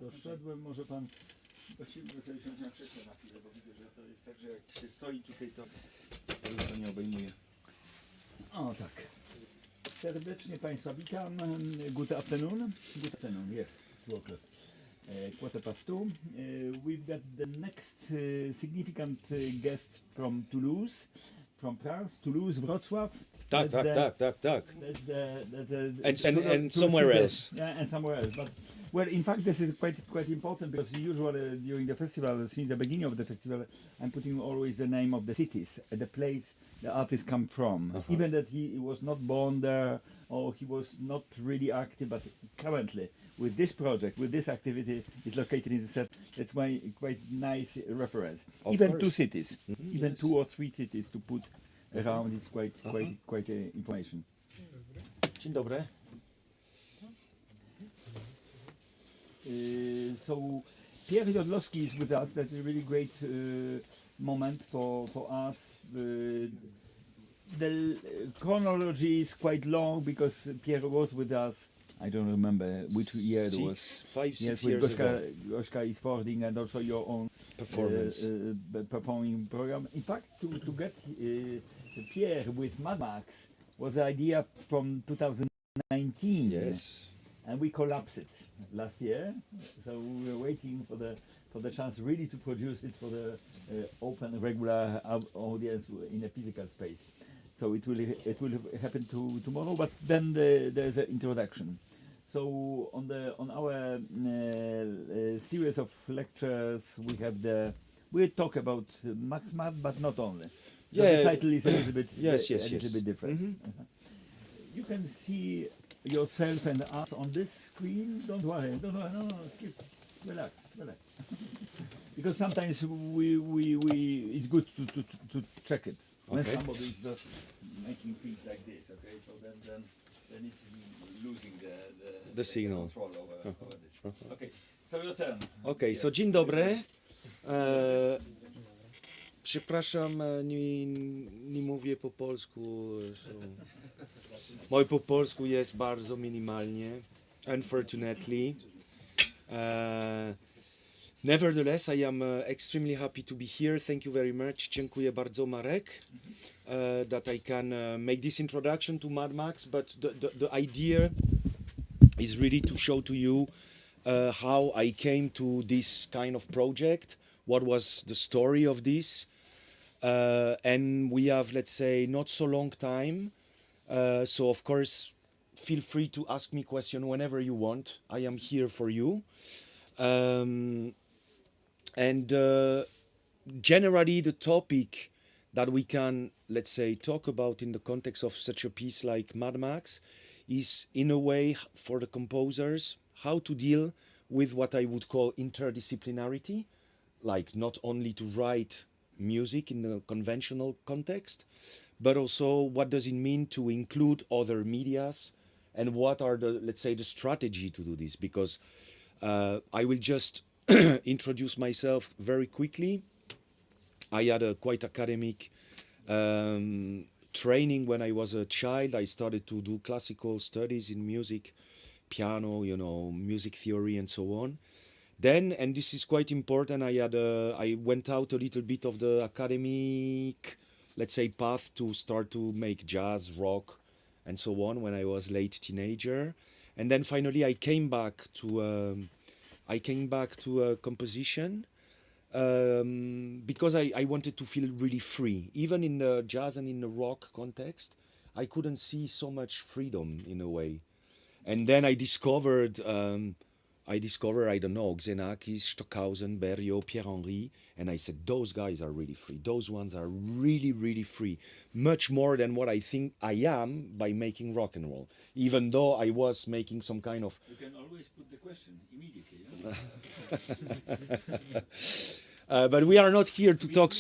Doszedłem, może pan właściwie sobie siąść na krzesło na chwilę, bo widzę, że to jest tak, że jak się stoi tutaj, to nie obejmuje. O tak. Serdecznie Państwa witam. Good afternoon. Good afternoon, yes. 2 o'clock. Quarter past 2. We've got the next significant guest from Toulouse, from France, Toulouse, Wrocław. Tak. That's the And somewhere else. Yeah, and somewhere else. But well, in fact, this is quite important because usually during the festival, since the beginning of the festival, I'm putting always the name of the cities, the place the artist come from, even that he was not born there or he was not really active, but currently with this project, with this activity, is located in the set. That's my quite nice reference. Of even course. 2 cities, even Yes. 2 or 3 cities to put around. It's quite information. Dzień dobry. So Pierre Jodlowski is with us. That's a really great moment for us. The chronology is quite long because Pierre was with us. I don't remember which year it was. 5, 6 Yes, years with ago. Goshka is forwarding and also your own Performance. performing program. In fact, to get Pierre with Mad Max was the idea from 2019. Yes. And we collapsed it last year, so we were waiting for the chance really to produce it for the open regular audience in a physical space. So it will happen tomorrow, but then there's an introduction. So on our series of lectures we talk about Max Mad, but not only. So Yeah. the title is a little bit Yes. little bit different. You can see yourself and us on this screen. Don't worry. No, keep relax. Because sometimes it's good to check it when Okay. somebody is just making things like this. Okay, so then it's losing The signal. control over this. Okay, so your turn. Okej, so dzień dobry. Przepraszam, nie mówię po polsku. So. Moje po polsku jest bardzo minimalnie, unfortunately. Nevertheless, I am extremely happy to be here. Thank you very much. Dziękuję bardzo, Marek, that I can make this introduction to Mad Max. But the idea is really to show to you how I came to this kind of project, what was the story of this. And we have, let's say, not so long time. So, of course, feel free to ask me questions whenever you want. I am here for you. Generally, the topic that we can, let's say, talk about in the context of such a piece like Mad Max is, in a way, for the composers, how to deal with what I would call interdisciplinarity, like not only to write music in a conventional context, but also what does it mean to include other medias, and what are the, let's say, the strategy to do this. Because I will just introduce myself very quickly. I had a quite academic training when I was a child. I started to do classical studies in music, piano, music theory and so on. Then, and this is quite important, I went out a little bit of the academic, let's say, path to start to make jazz, rock, and so on when I was late teenager. And then finally I came back to composition because I wanted to feel really free. Even in the jazz and in the rock context, I couldn't see so much freedom in a way. And then I discovered, I don't know, Xenakis, Stockhausen, Berriot, Pierre-Henry, and I said, those guys are really free. Those ones are really, really free. Much more than what I think I am by making rock and roll. Even though I was making some kind of... You can always put the question immediately. But we are not here to talk...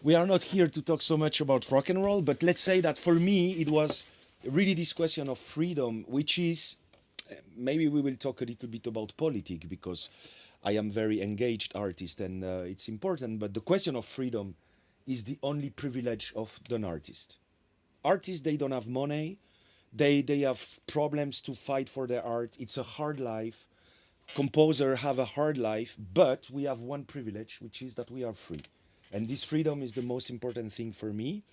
We are not here to talk so much about rock and roll, but let's say that for me it was really this question of freedom, which is... Maybe we will talk a little bit about politics, because I am very engaged artist and it's important, but the question of freedom is the only privilege of an artist. Artists, they don't have money, they have problems to fight for their art, it's a hard life, composers have a hard life, but we have one privilege, which is that we are free. And this freedom is the most important thing for me.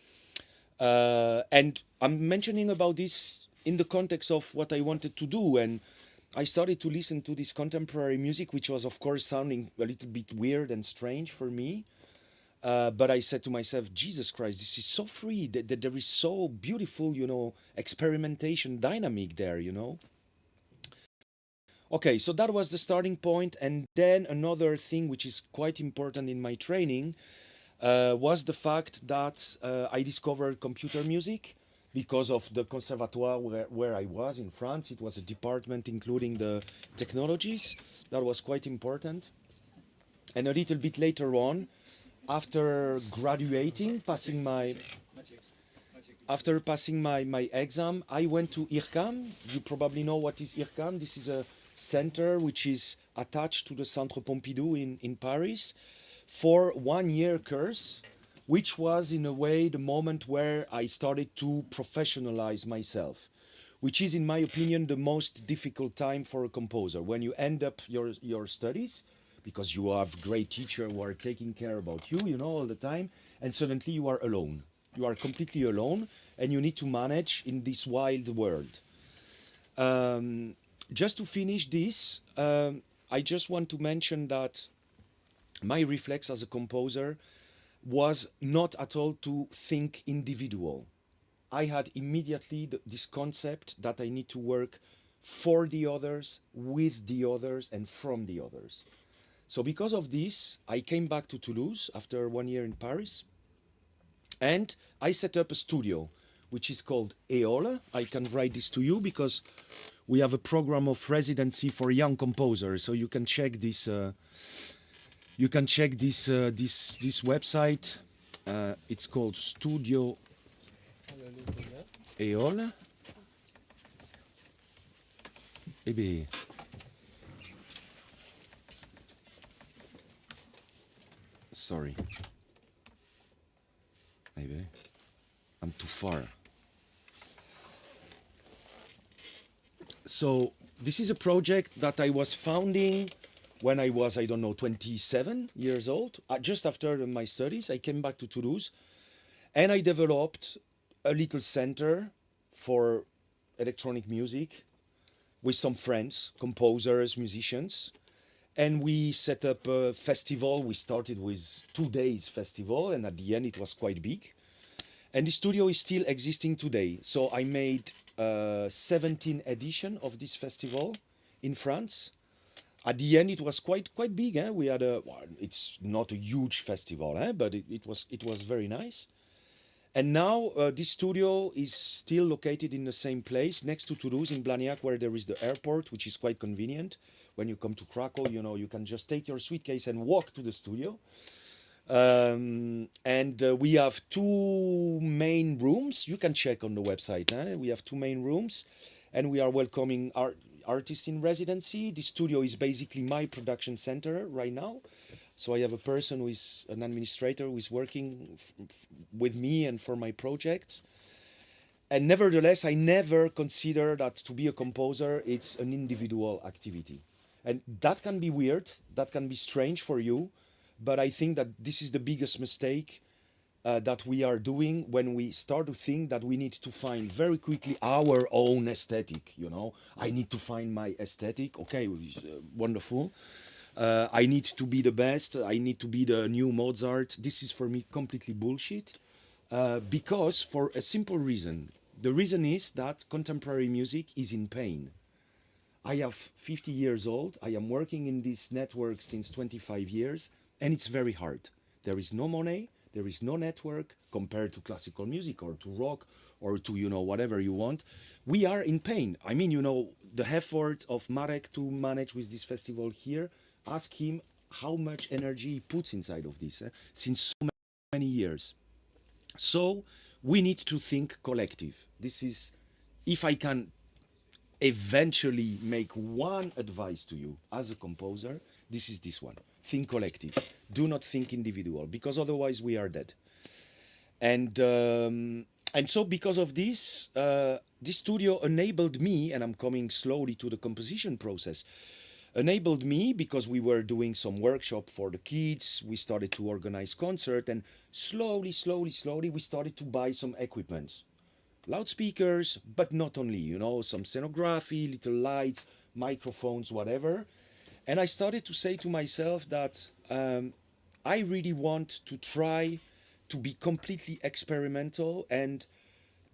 And I'm mentioning about this in the context of what I wanted to do. And I started to listen to this contemporary music, which was, of course, sounding a little bit weird and strange for me. But I said to myself, Jesus Christ, this is so free. That there is so beautiful, experimentation dynamic there, Okay, so that was the starting point. And then another thing which is quite important in my training was the fact that I discovered computer music because of the conservatoire where I was in France. It was a department including the technologies. That was quite important. And a little bit later on, after graduating, passing my exam, I went to IRCAM. You probably know what is IRCAM. This is a center which is attached to the Centre Pompidou in Paris for 1 year course, which was in a way the moment where I started to professionalize myself, which is in my opinion the most difficult time for a composer. When you end up your studies, because you have great teachers who are taking care about you, all the time, and suddenly you are alone. You are completely alone, and you need to manage in this wild world. Just to finish this, I just want to mention that my reflex as a composer was not at all to think individual. I had immediately this concept that I need to work for the others, with the others, and from the others. So because of this, I came back to Toulouse after 1 year in Paris, and I set up a studio, which is called EOL. I can write this to you because we have a program of residency for young composers. So you can check this. This website. It's called Studio EOL. Eh bien, sorry. Maybe I'm too far. So this is a project that I was founding when I was, 27 years old. Just after my studies, I came back to Toulouse and I developed a little center for electronic music with some friends, composers, musicians. And we set up a festival. We started with 2 days festival, and at the end it was quite big. And the studio is still existing today. So I made 17 edition of this festival in France. At the end, it was quite big. We had it's not a huge festival, but it was very nice. And now this studio is still located in the same place next to Toulouse in Blagnac, where there is the airport, which is quite convenient. When you come to Krakow, you can just take your suitcase and walk to the studio. And we have 2 main rooms. You can check on the website. We have 2 main rooms, and we are welcoming artists in residency. The studio is basically my production center right now. So I have a person who is an administrator who is working with me and for my projects. And nevertheless, I never consider that to be a composer, it's an individual activity. And that can be weird, that can be strange for you, but I think that this is the biggest mistake that we are doing when we start to think that we need to find very quickly our own aesthetic. I need to find my aesthetic. Okay, wonderful. I need to be the best. I need to be the new Mozart. This is for me completely bullshit. Because for a simple reason. The reason is that contemporary music is in pain. I have 50 years old. I am working in this network since 25 years, and it's very hard. There is no money. There is no network compared to classical music or to rock or to, whatever you want. We are in pain. I mean, the effort of Marek to manage with this festival here, ask him how much energy he puts inside of this since so many years. So we need to think collective. This is, if I can eventually make one advice to you as a composer, this is this one. Think collective. Do not think individual, because otherwise we are dead. And so because of this, this studio enabled me, and I'm coming slowly to the composition process, enabled me, because we were doing some workshop for the kids, we started to organize concert, and slowly we started to buy some equipment, loudspeakers, but not only, you know, some scenography, little lights, microphones, whatever. And I started to say to myself that I really want to try to be completely experimental, and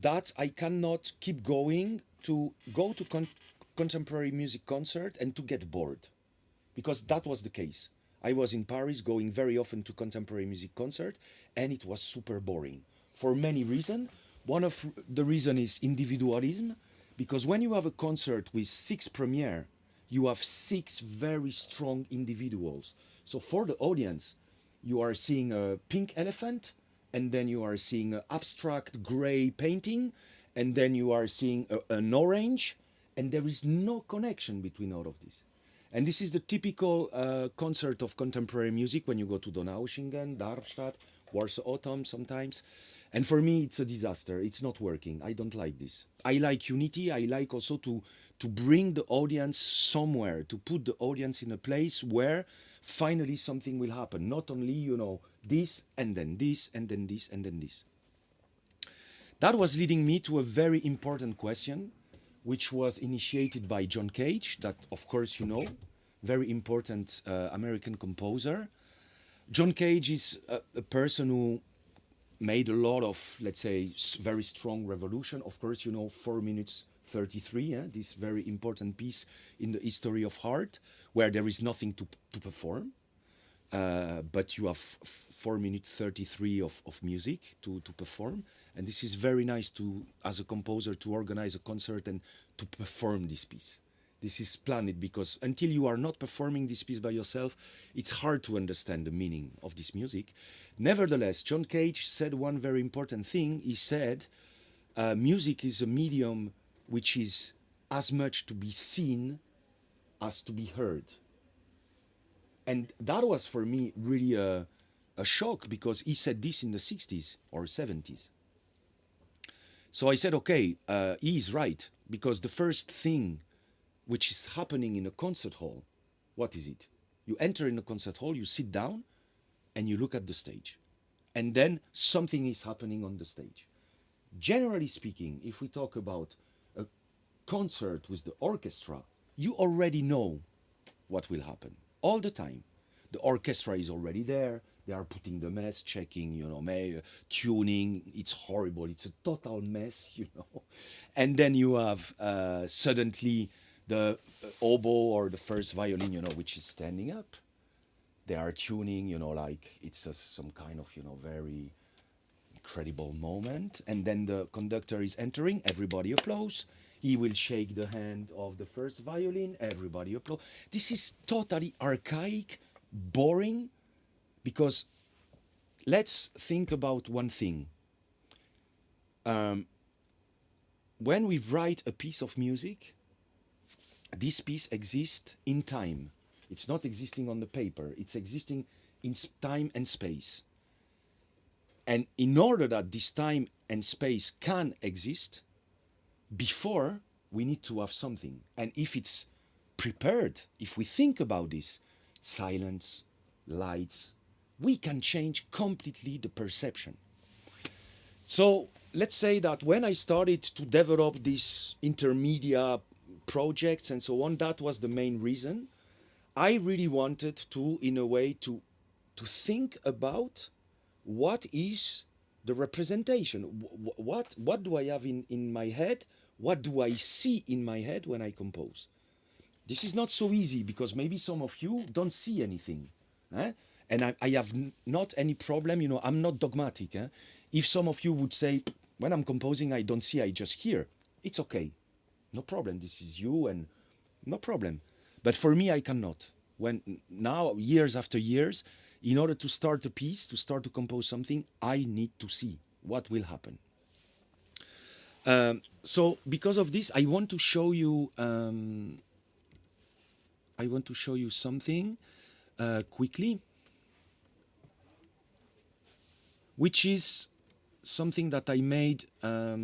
that I cannot keep going to go to contemporary music concert and to get bored, because that was the case. I was in Paris going very often to contemporary music concert, and it was super boring for many reasons. One of the reason is individualism, because when you have a concert with 6 premiere, you have 6 very strong individuals. So for the audience, you are seeing a pink elephant, and then you are seeing an abstract gray painting, and then you are seeing an orange, and there is no connection between all of this. And this is the typical concert of contemporary music when you go to Donaueschingen, Darmstadt, Warsaw Autumn sometimes. And for me, it's a disaster. It's not working. I don't like this. I like unity. I like also to bring the audience somewhere, to put the audience in a place where finally something will happen. Not only, you know, this, and then this, and then this, and then this. That was leading me to a very important question, which was initiated by John Cage, that of course you know, very important American composer. John Cage is a person who made a lot of, let's say, very strong revolution. Of course, you know, 4 minutes 33, this very important piece in the history of art, where there is nothing to perform, but you have 4 minutes 33 of music to perform. And this is very nice to, as a composer, to organize a concert and to perform this piece. This is planned, because until you are not performing this piece by yourself, it's hard to understand the meaning of this music. Nevertheless, John Cage said one very important thing. He said, music is a medium which is as much to be seen as to be heard. And that was for me really a shock, because he said this in the 60s or 70s. So I said, okay, he is right, because the first thing which is happening in a concert hall, what is it? You enter in a concert hall, you sit down, and you look at the stage. And then something is happening on the stage. Generally speaking, if we talk about a concert with the orchestra, you already know what will happen all the time. The orchestra is already there. They are putting the mess, checking, you know, tuning. It's horrible. It's a total mess, you know. And then you have suddenly the oboe or the first violin, you know, which is standing up. They are tuning, you know, like it's some kind of, you know, very incredible moment. And then the conductor is entering. Everybody applauds. He will shake the hand of the first violin. Everybody applauds. This is totally archaic, boring, because let's think about one thing. When we write a piece of music, this piece exists in time. It's not existing on the paper. It's existing in time and space. And in order that this time and space can exist, before we need to have something. And if it's prepared, if we think about this, silence, lights, we can change completely the perception. So let's say that when I started to develop these intermedia projects and so on, that was the main reason. I really wanted to, in a way, to think about what is the representation. What do I have in my head? What do I see in my head when I compose? This is not so easy, because maybe some of you don't see anything. And I have not any problem, you know, I'm not dogmatic. If some of you would say, when I'm composing, I don't see, I just hear, it's okay. No problem, this is you, and no problem. But for me, I cannot. When now, years after years, in order to start a piece, to start to compose something, I need to see what will happen. So because of this, I want to show you something quickly, which is something that I made a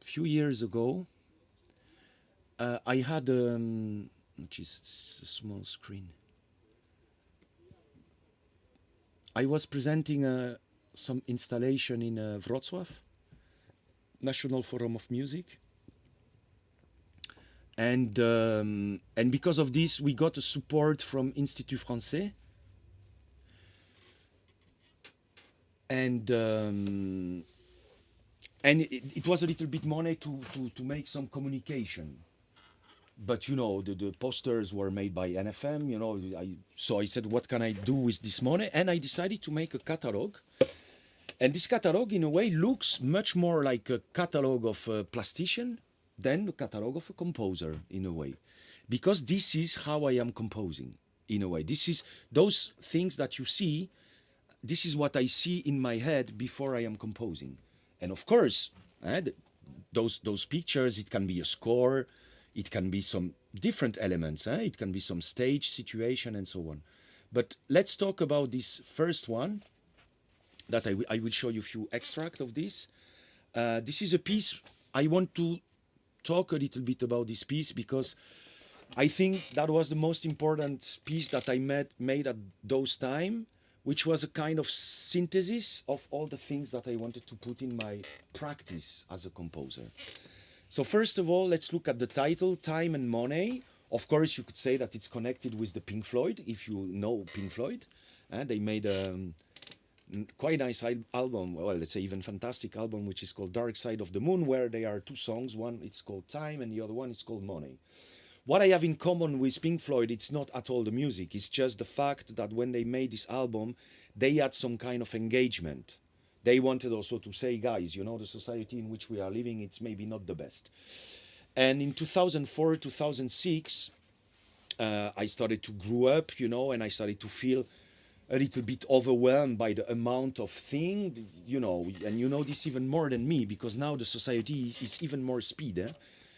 few years ago. I had which is a small screen. I was presenting some installation in Wroclaw, National Forum of Music. And because of this, we got a support from Institut Français. And it was a little bit money to make some communication. But, you know, the posters were made by NFM, you know, so I said, what can I do with this money? And I decided to make a catalog. And this catalog, in a way, looks much more like a catalog of a plastician than the catalog of a composer, in a way. Because this is how I am composing, in a way. This is those things that you see, this is what I see in my head before I am composing. And of course, those pictures, it can be a score, it can be some different elements, it can be some stage situation and so on. But let's talk about this first one, that I will show you a few extracts of this. This is a piece, I want to talk a little bit about this piece because I think that was the most important piece that I made at those time, which was a kind of synthesis of all the things that I wanted to put in my practice as a composer. So first of all, let's look at the title, Time and Money. Of course, you could say that it's connected with the Pink Floyd, if you know Pink Floyd. They made a quite nice album, well, let's say even fantastic album, which is called Dark Side of the Moon, where there are two songs. One, it's called Time, and the other one is called Money. What I have in common with Pink Floyd, it's not at all the music. It's just the fact that when they made this album, they had some kind of engagement. They wanted also to say, guys, you know, the society in which we are living, it's maybe not the best. And in 2004, 2006, I started to grow up, you know, and I started to feel a little bit overwhelmed by the amount of things, you know, and you know this even more than me, because now the society is even more speed,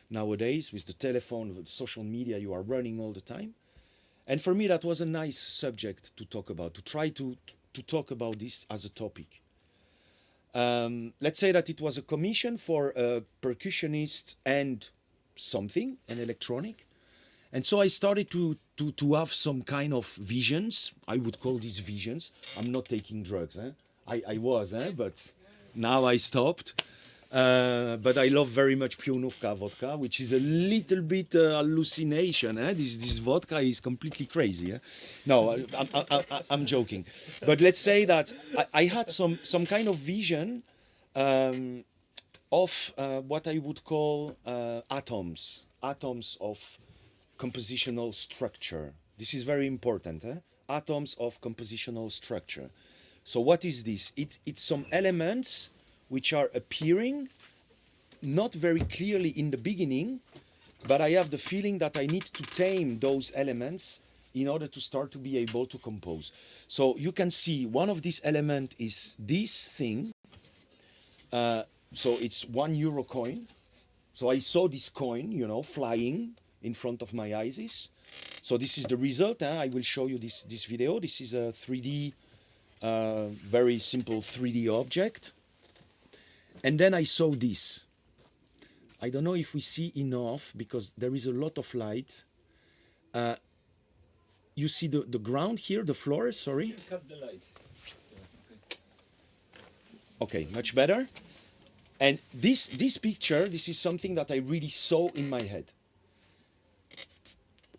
nowadays, with the telephone, with social media, you are running all the time. And for me, that was a nice subject to talk about, to try to talk about this as a topic. Let's say that it was a commission for a percussionist and something, an electronic. And so I started to have some kind of visions. I would call these visions. I'm not taking drugs. I was, but now I stopped. But I love very much Pionówka vodka, which is a little bit hallucination. This vodka is completely crazy. No, I'm joking. But let's say that I had some kind of vision of what I would call atoms of compositional structure. This is very important. Atoms of compositional structure. So what is this? It's some elements which are appearing not very clearly in the beginning, but I have the feeling that I need to tame those elements in order to start to be able to compose. So you can see one of these elements is this thing. So it's €1 coin. So I saw this coin, you know, flying in front of my eyes. So this is the result. I will show you this video. This is a 3D, very simple 3D object. And then I saw this. I don't know if we see enough because there is a lot of light. You see the ground here, the floor, sorry? Cut the light. Okay, much better. And this picture, this is something that I really saw in my head.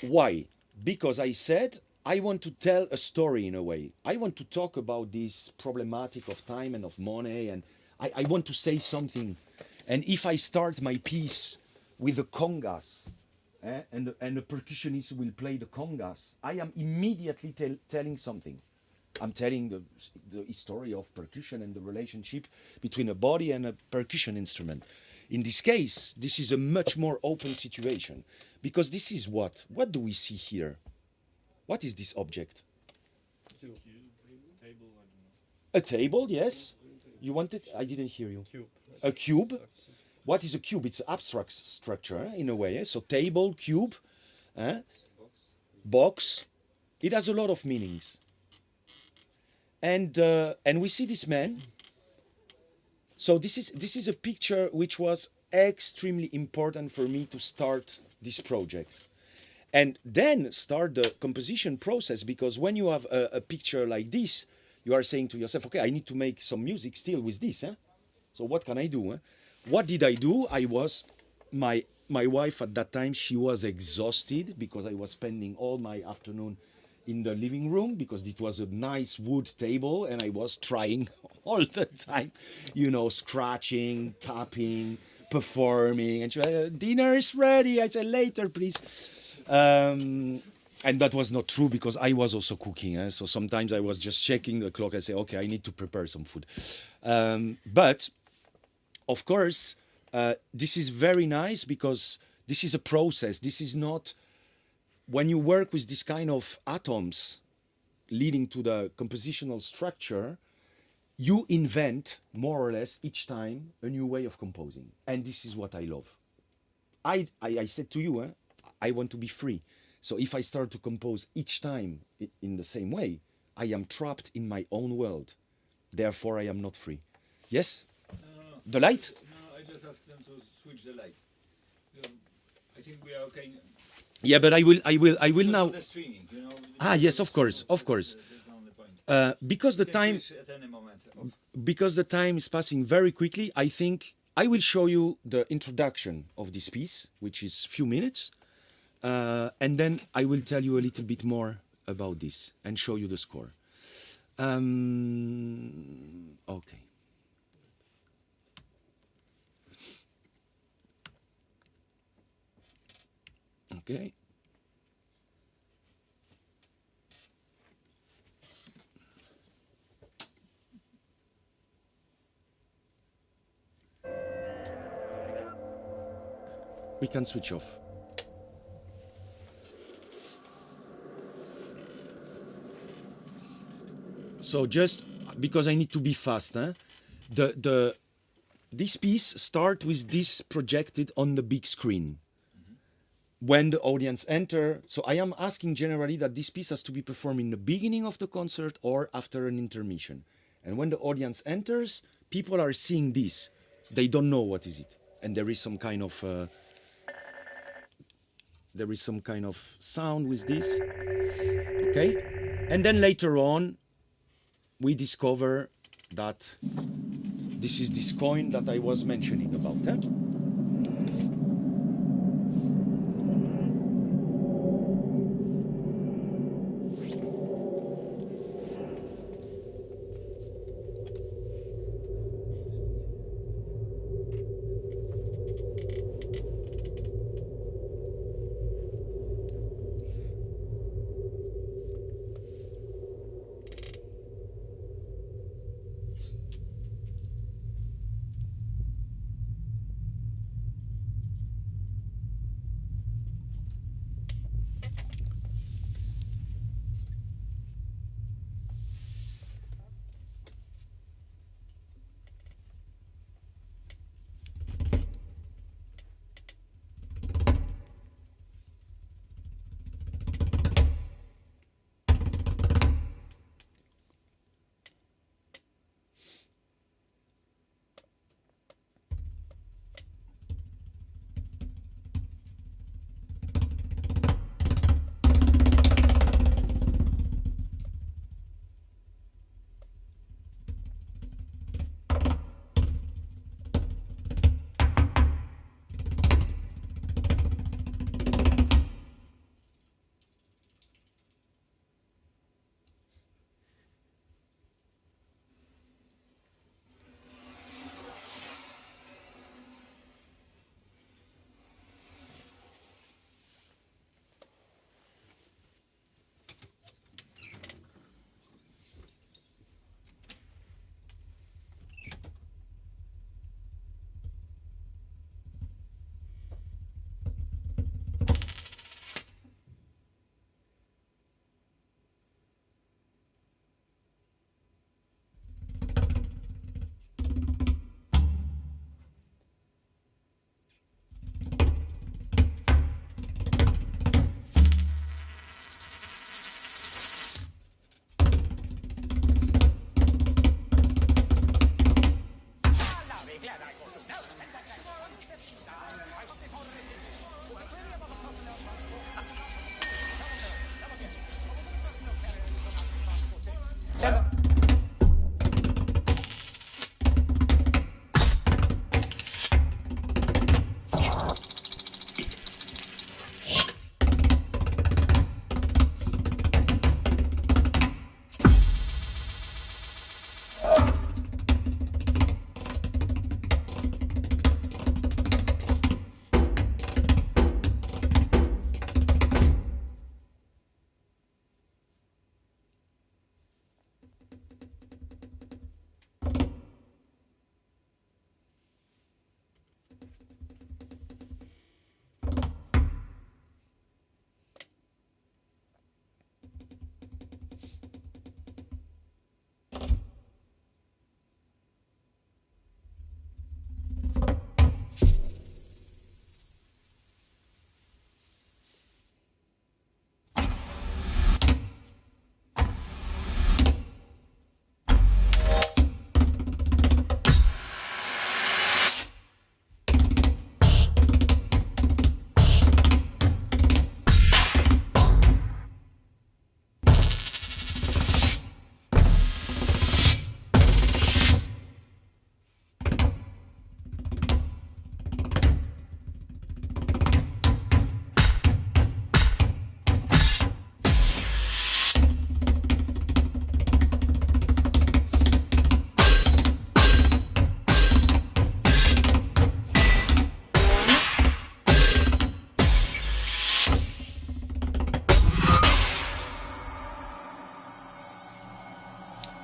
Why? Because I said, I want to tell a story in a way. I want to talk about this problematic of time and of money, and I want to say something. And if I start my piece with the congas, and the percussionist will play the congas, I am immediately telling something. I'm telling the story of percussion and the relationship between a body and a percussion instrument. In this case, this is a much more open situation, because this is what? What do we see here? What is this object? It's a cube, table, I don't know. A table, yes. You wanted? I didn't hear you. Cube. A cube. What is a cube? It's an abstract structure in a way. So table, cube, box. It has a lot of meanings. And we see this man. So this is a picture which was extremely important for me to start this project. and then start the composition process, because when you have a picture like this, you are saying to yourself, okay, I need to make some music still with this. So what can I do? What did I do? I was, my wife at that time, she was exhausted because I was spending all my afternoon in the living room, because it was a nice wood table and I was trying all the time, scratching, tapping, performing. And she said, dinner is ready. I said, later, please. And that was not true, because I was also cooking. So sometimes I was just checking the clock. I say, okay, I need to prepare some food. But of course, this is very nice, because this is a process. This is not, when you work with this kind of atoms leading to the compositional structure, you invent more or less each time a new way of composing. And this is what I love. I said to you, I want to be free. So if I start to compose each time in the same way, I am trapped in my own world. Therefore, I am not free. Yes? The light? No, I just asked them to switch the light. I think we are okay. Yeah, but I will now. The streaming, Yes, of course. That's the only point. Because the You can time, switch at any moment. because the time is passing very quickly, I think I will show you the introduction of this piece, which is few minutes, and then I will tell you a little bit more about this and show you the score. Okay. Okay. We can switch off. So just because I need to be fast, this piece starts with this projected on the big screen. When the audience enter, so I am asking generally that this piece has to be performed in the beginning of the concert or after an intermission. And when the audience enters, people are seeing this. They don't know what is it. And there is some kind of sound with this. Okay? And then later on, we discover that this is this coin that I was mentioning about. Glissando.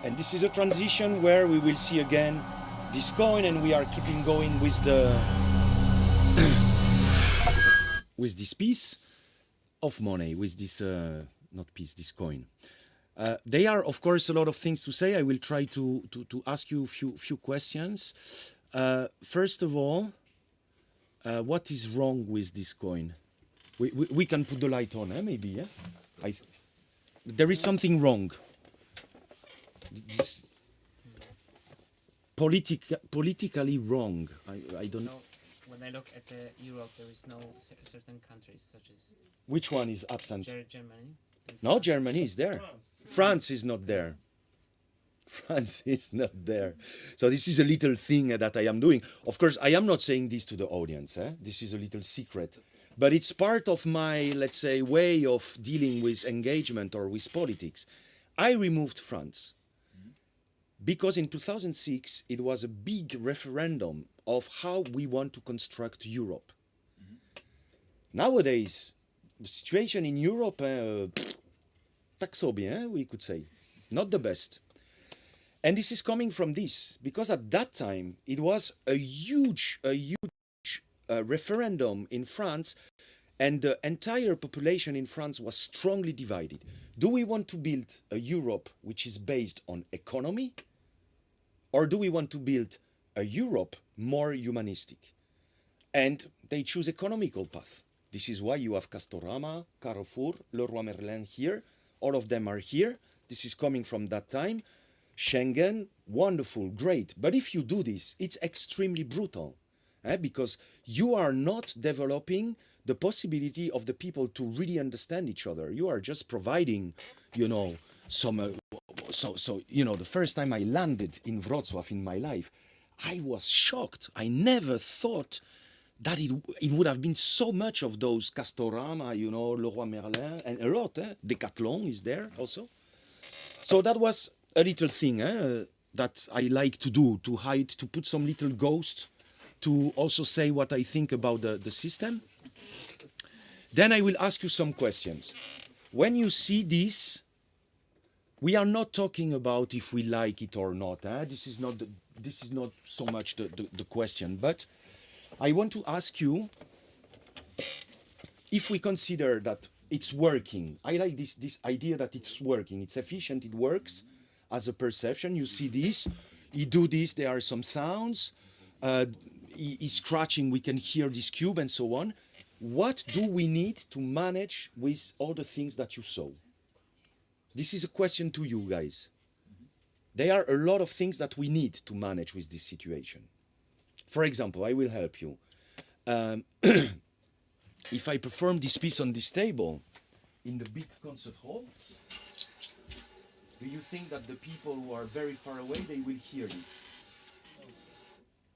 And this is a transition where we will see again this coin, and we are keeping going with the with this piece of money, with this not piece, this coin. There are, of course, a lot of things to say. I will try to ask you a few questions. First of all, what is wrong with this coin? We can put the light on, maybe. Yeah? There is something wrong. This politically wrong. I don't know. When I look at Europe, there is no certain countries such as. Which one is absent? Germany. No, Germany is there. France is not there. France is not there. So this is a little thing that I am doing. Of course, I am not saying this to the audience. This is a little secret. But it's part of my, let's say, way of dealing with engagement or with politics. I removed France because in 2006, it was a big referendum of how we want to construct Europe. Nowadays, the situation in Europe, taxo bien, we could say, not the best. And this is coming from this, because at that time, it was a huge referendum in France, and the entire population in France was strongly divided. Do we want to build a Europe which is based on economy? Or do we want to build a Europe more humanistic? And they choose economical path. This is why you have Castorama, Carrefour, Leroy Merlin here. All of them are here. This is coming from that time. Schengen, wonderful, great. But if you do this, it's extremely brutal. Because you are not developing the possibility of the people to really understand each other. You are just providing, some... the first time I landed in Wroclaw in my life, I was shocked. I never thought that it would have been so much of those Castorama, Leroy Merlin, and a lot. Decathlon is there also. So that was a little thing that I like to do, to hide, to put some little ghost, to also say what I think about the system. Then I will ask you some questions. When you see this, we are not talking about if we like it or not. This is not so much the question. But I want to ask you if we consider that it's working. I like this idea that it's working. It's efficient. It works as a perception. You see this. You do this. There are some sounds. He's scratching. We can hear this cube and so on. What do we need to manage with all the things that you saw? This is a question to you guys. There are a lot of things that we need to manage with this situation. For example, I will help you. If I perform this piece on this table in the big concert hall, Do you think that the people who are very far away, they will hear this?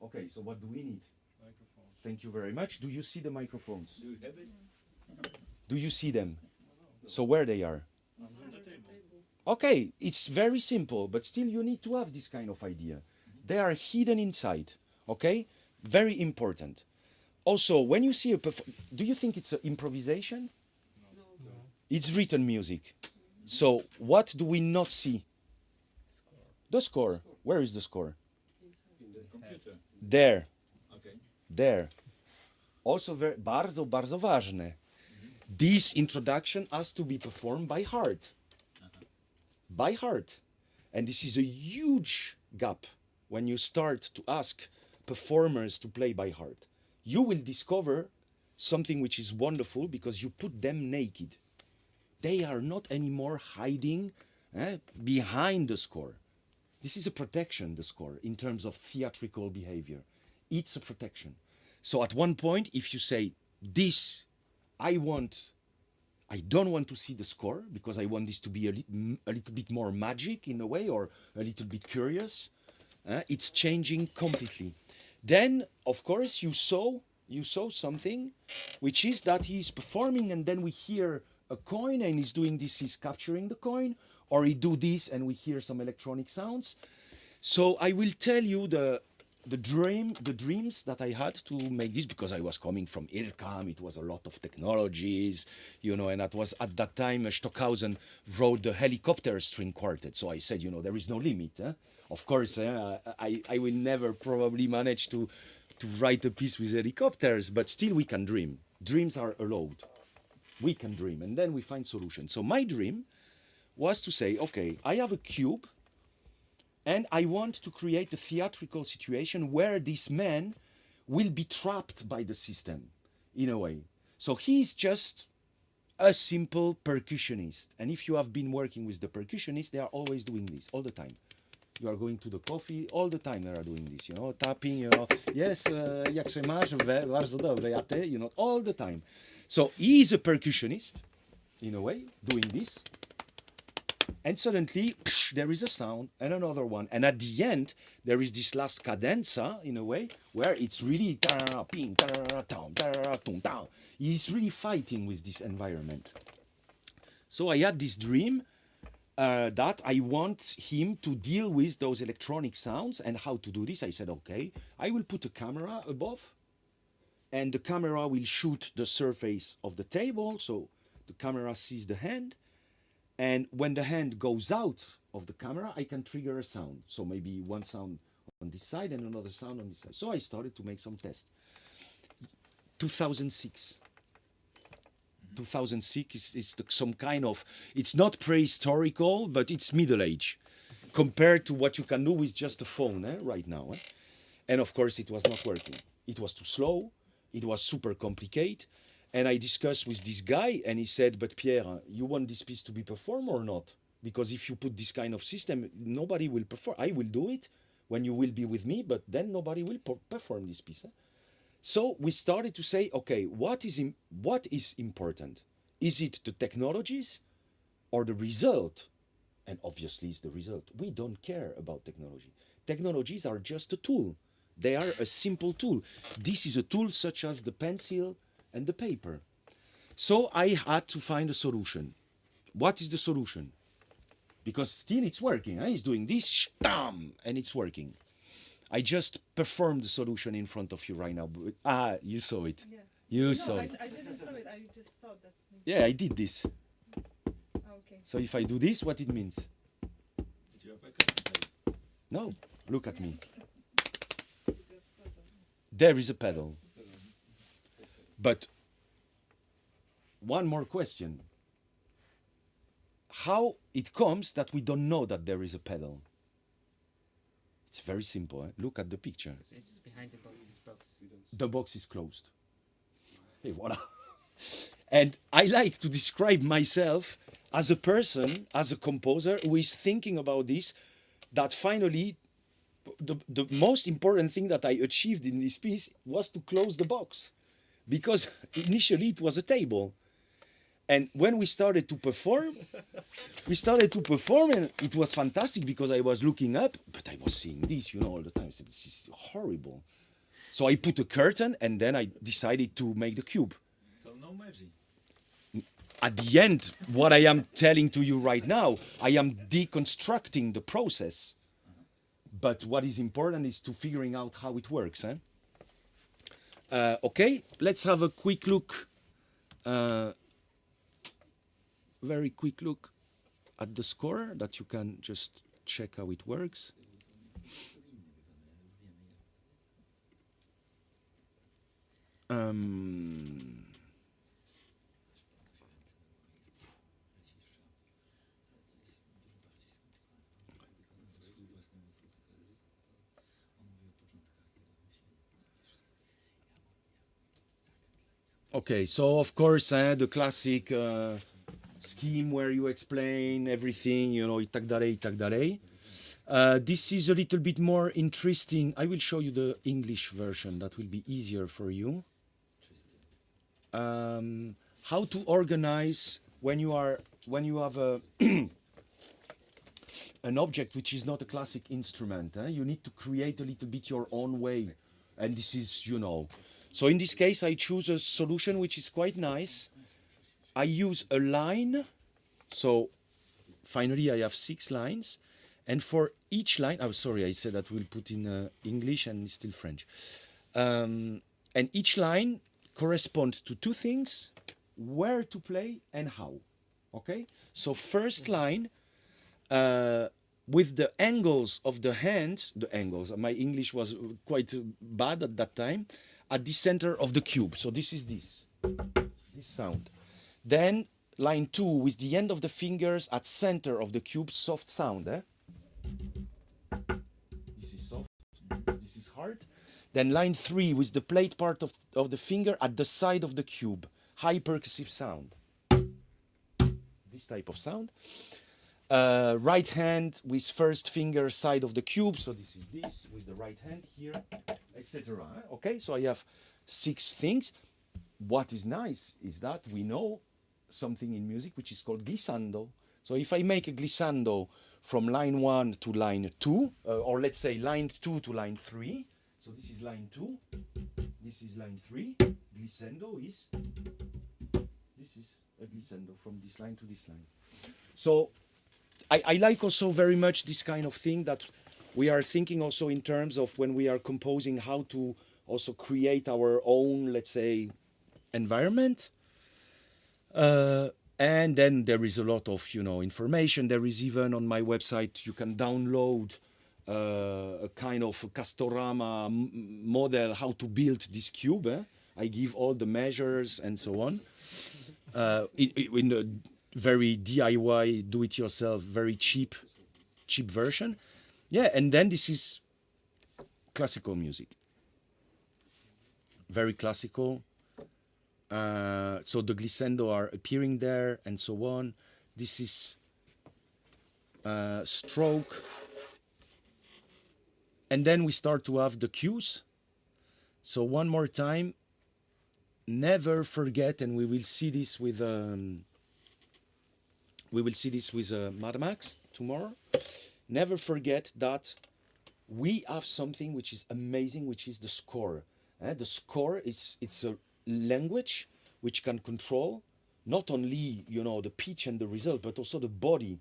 Okay, so what do we need? Microphone. Thank you very much. Do you see the microphones? Do you have it? Do you see them? So where they are? On the table. Okay, it's very simple, but still you need to have this kind of idea. They are hidden inside, okay? Very important. Also, when you see a do you think it's an improvisation? No. It's written music. So what do we not see? The score. Where is the score? In the computer. There. Okay. There. Also bardzo, bardzo ważne. This introduction has to be performed by heart. By heart. And this is a huge gap when you start to ask performers to play by heart. You will discover something which is wonderful because you put them naked. They are not anymore hiding behind the score. This is a protection, the score, in terms of theatrical behavior. It's a protection. So at one point, if you say, this, I don't want to see the score because I want this to be a little bit more magic in a way, or a little bit curious, it's changing completely. Then, of course, you saw something, which is that he's performing and then we hear a coin and he's doing this, he's capturing the coin, or he do this and we hear some electronic sounds. So I will tell you the dreams that I had to make this, because I was coming from IRCAM, it was a lot of technologies, and that was at that time Stockhausen wrote the helicopter string quartet. So I said, there is no limit. Of course, I will never probably manage to write a piece with helicopters, but still we can dream. Dreams are allowed. We can dream, and then we find solutions. So my dream was to say, okay, I have a cube, and I want to create a theatrical situation where this man will be trapped by the system, in a way. So he's just a simple percussionist. And if you have been working with the percussionists, they are always doing this, all the time. You are going to the coffee, all the time they are doing this, tapping, yes, jak się masz, bardzo dobrze, ja ty, all the time. So he is a percussionist, in a way, doing this. And suddenly, there is a sound and another one. And at the end, there is this last cadenza, in a way, where it's really... He's really fighting with this environment. So I had this dream that I want him to deal with those electronic sounds. And how to do this? I said, okay, I will put a camera above. And the camera will shoot the surface of the table. So the camera sees the hand. And when the hand goes out of the camera, I can trigger a sound. So maybe one sound on this side and another sound on this side. So I started to make some tests. 2006. 2006 is some kind of, it's not prehistorical, but it's Middle Age compared to what you can do with just a phone right now. And of course, it was not working. It was too slow. It was super complicated. And I discussed with this guy, and he said, but Pierre, you want this piece to be performed or not? Because if you put this kind of system, nobody will perform. I will do it when you will be with me, but then nobody will perform this piece. So we started to say, okay, what is important? Is it the technologies or the result? And obviously it's the result. We don't care about technology. Technologies are just a tool. They are a simple tool. This is a tool such as the pencil and the paper. So I had to find a solution. What is the solution? Because still it's working. He's doing this, and it's working. I just performed the solution in front of you right now. You saw it. Yeah. You saw it. I didn't saw it. I just thought that. Yeah, I did this. Okay. So if I do this, what it means? No, look at me. There is a pedal. But one more question. How it comes that we don't know that there is a pedal? It's very simple. Look at the picture. It's behind the box. The box is closed. Et voilà. And I like to describe myself as a person, as a composer who is thinking about this, that finally the most important thing that I achieved in this piece was to close the box. Because initially it was a table. And when we started to perform, and it was fantastic because I was looking up, but I was seeing this, all the time. I said, this is horrible. So I put a curtain, and then I decided to make the cube. So no magic. At the end, what I am telling to you right now, I am deconstructing the process. But what is important is to figuring out how it works. Okay, let's have a quick look, very quick look at the score that you can just check how it works. Okay, so of course, the classic scheme where you explain everything, i tak dalej, i tak dalej. This is a little bit more interesting. I will show you the English version. That will be easier for you. How to organize when you have a an object which is not a classic instrument. You need to create a little bit your own way, and this is So in this case, I choose a solution which is quite nice. I use a line. So finally, I have 6 lines. And for each line, oh, sorry, I said that we'll put in English and it's still French. And each line corresponds to 2 things, where to play and how. Okay? So first line, with the angles of the hands, my English was quite bad at that time, at the center of the cube. So this is this sound. Then line 2 with the end of the fingers at center of the cube, soft sound. This is soft, this is hard. Then line 3 with the plate part of the finger at the side of the cube, high percussive sound. This type of sound. Right hand with first finger side of the cube, so this is this with the right hand here, etc. Okay, so I have 6 things. What is nice is that we know something in music which is called glissando. So if I make a glissando from line 1 to line 2, or let's say line 2 to line 3, so this is line 2, this is line 3, glissando is, this is a glissando from this line to this line. So I like also very much this kind of thing that we are thinking also in terms of when we are composing how to also create our own, let's say, environment. And then there is a lot of, information. There is even on my website, you can download a kind of Castorama model, how to build this cube. I give all the measures and so on. In the very DIY, do-it-yourself, very cheap version. Yeah, and then this is classical music. Very classical. So the glissando are appearing there and so on. This is stroke. And then we start to have the cues. So one more time, never forget, and we will see this with Mad Max tomorrow. Never forget that we have something which is amazing, which is the score. The score it's a language which can control not only the pitch and the result, but also the body.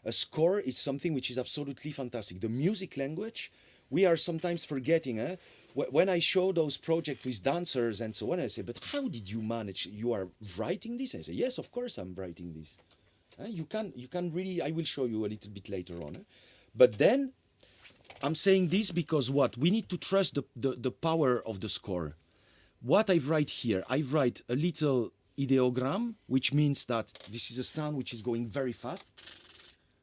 A score is something which is absolutely fantastic. The music language, we are sometimes forgetting. When I show those projects with dancers and so on, I say, but how did you manage? You are writing this? I say, yes, of course I'm writing this. You can really, I will show you a little bit later on. But then, I'm saying this because what? We need to trust the power of the score. What I write here, I write a little ideogram, which means that this is a sound which is going very fast,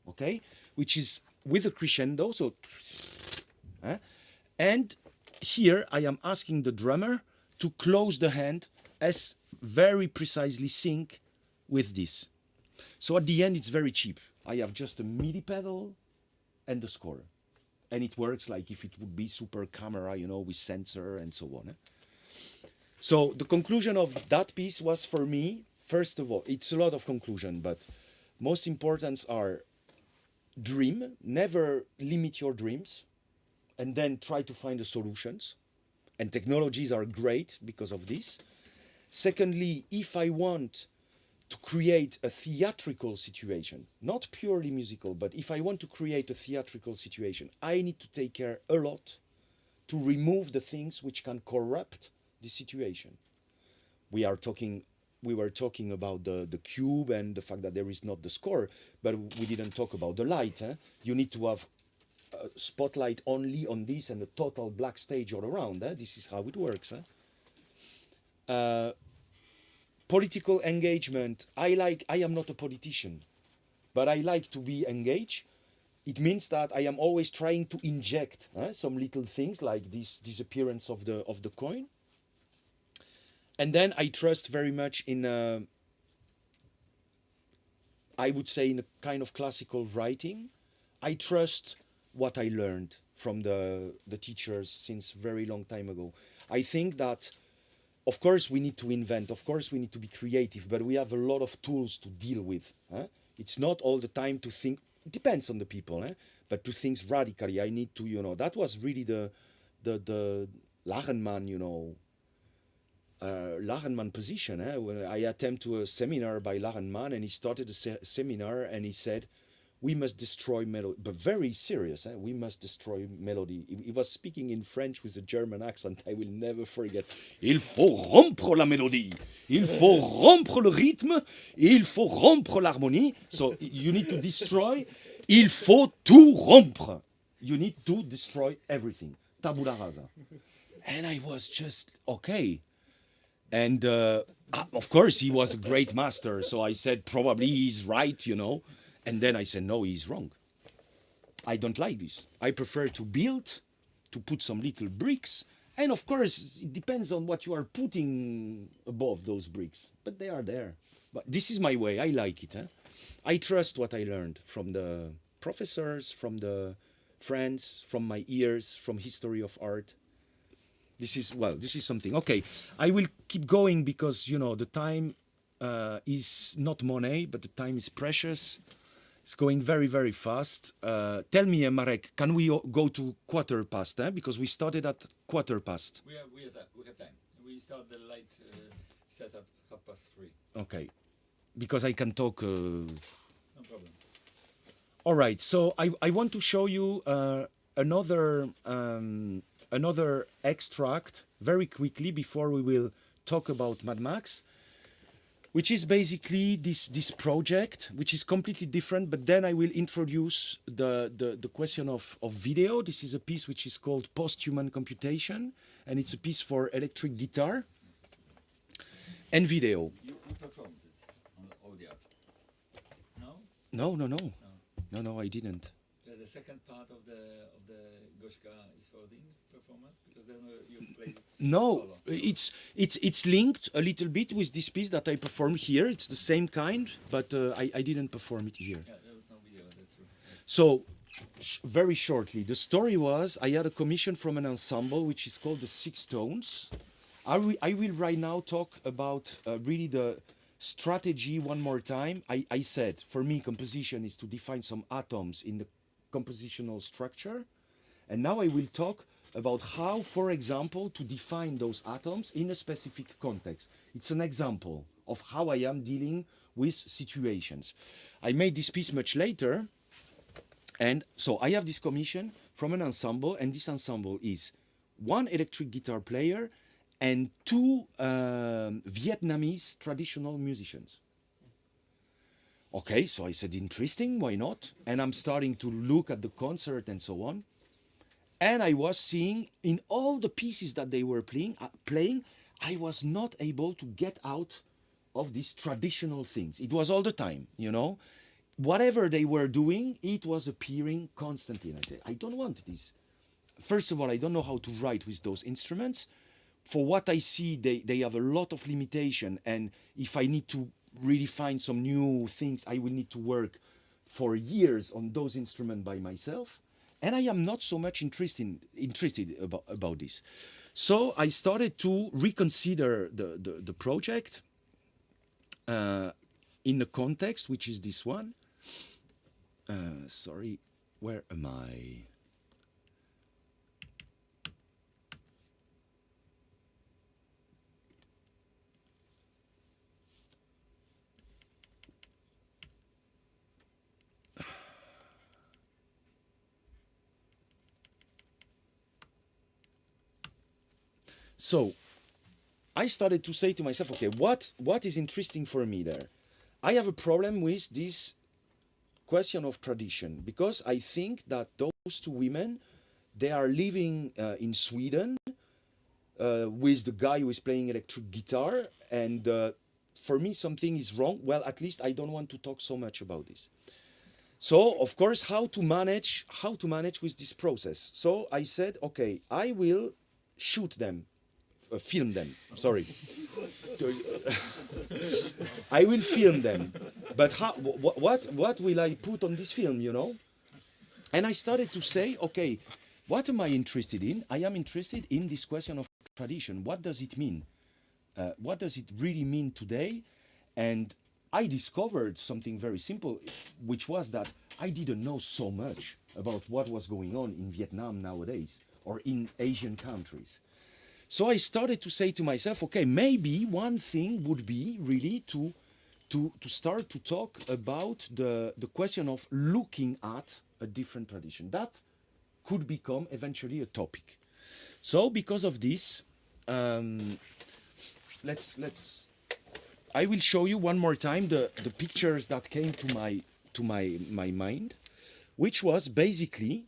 okay? Which is with a crescendo, so... And here I am asking the drummer to close the hand as very precisely sync with this. So at the end, it's very cheap. I have just a MIDI pedal and the score. And it works like if it would be super camera, with sensor and so on. So the conclusion of that piece was for me, first of all, it's a lot of conclusion, but most important are dream, never limit your dreams, and then try to find the solutions. And technologies are great because of this. Secondly, if I want to create a theatrical situation, not purely musical, but if I want to create a theatrical situation, I need to take care a lot to remove the things which can corrupt the situation. We were talking about the cube and the fact that there is not the score, but we didn't talk about the light. You need to have a spotlight only on this and a total black stage all around. This is how it works. Political engagement. I am not a politician, but I like to be engaged. It means that I am always trying to inject some little things like this disappearance of the coin. And then I trust very much in, I would say, in a kind of classical writing. I trust what I learned from the teachers since very long time ago. I think that, of course, we need to invent. Of course, we need to be creative, but we have a lot of tools to deal with. It's not all the time to think. It depends on the people, but to think radically. I need to, that was really the Lachenmann, Lachenmann position. When I attended to a seminar by Lachenmann, and he started a seminar, and he said, we must destroy melody, but very serious. We must destroy melody. He was speaking in French with a German accent. I will never forget. Il faut rompre la mélodie. Il faut rompre le rythme. Il faut rompre l'harmonie. So you need to destroy. Il faut tout rompre. You need to destroy everything. Tabula rasa. And I was just, okay. And of course, he was a great master. So I said, probably he's right, And then I said, no, he's wrong. I don't like this. I prefer to build, to put some little bricks. And of course, it depends on what you are putting above those bricks. But they are there. But this is my way. I like it. I trust what I learned from the professors, from the friends, from my ears, from history of art. This is something. Okay, I will keep going because, the time is not money, but the time is precious. It's going very, very fast. Tell me, Marek, can we go to 1:15? Because we started at 1:15. We have time. We start the light setup 3:30. Okay, because I can talk. No problem. All right, so I want to show you another extract very quickly before we will talk about Mad Max, which is basically this project, which is completely different, but then I will introduce the question of video. This is a piece which is called Post-Human Computation, and it's a piece for electric guitar and video. You performed it on the audio. No? No, I didn't. There's the second part of the Goshka is folding performance, because then you played. No, solo. it's linked a little bit with this piece that I performed here. It's the same kind, but I didn't perform it here. Yeah, there was no video. That's true. So, very shortly, the story was I had a commission from an ensemble which is called the Six Tones. I will right now talk about really the strategy one more time. I said, for me, composition is to define some atoms in the compositional structure. And now I will talk about how, for example, to define those atoms in a specific context. It's an example of how I am dealing with situations. I made this piece much later. And so I have this commission from an ensemble, and this ensemble is one electric guitar player and two Vietnamese traditional musicians. Okay, so I said, interesting, why not? And I'm starting to look at the concert and so on. And I was seeing in all the pieces that they were playing, I was not able to get out of these traditional things. It was all the time, Whatever they were doing, it was appearing constantly. And I said, I don't want this. First of all, I don't know how to write with those instruments. For what I see, they have a lot of limitation. And if I need to really find some new things, I will need to work for years on those instruments by myself. And I am not so much interested about this. So I started to reconsider the project. in a context, which is this one. Sorry, where am I? So I started to say to myself, okay, what is interesting for me there? I have a problem with this question of tradition because I think that those two women, they are living in Sweden with the guy who is playing electric guitar, and for me something is wrong. Well, at least I don't want to talk so much about this. So of course, how to manage with this process? So I said, okay, I will shoot them. Film them, sorry. I will film them, but what will I put on this film, you know? And I started to say, okay, what am I interested in? I am interested in this question of tradition. What does it mean? What does it really mean today? And I discovered something very simple, which was that I didn't know so much about what was going on in Vietnam nowadays or in Asian countries. So I started to say to myself, okay, maybe one thing would be really to start to talk about the question of looking at a different tradition. That could become eventually a topic. So because of this, I will show you one more time the pictures that came to my mind, which was basically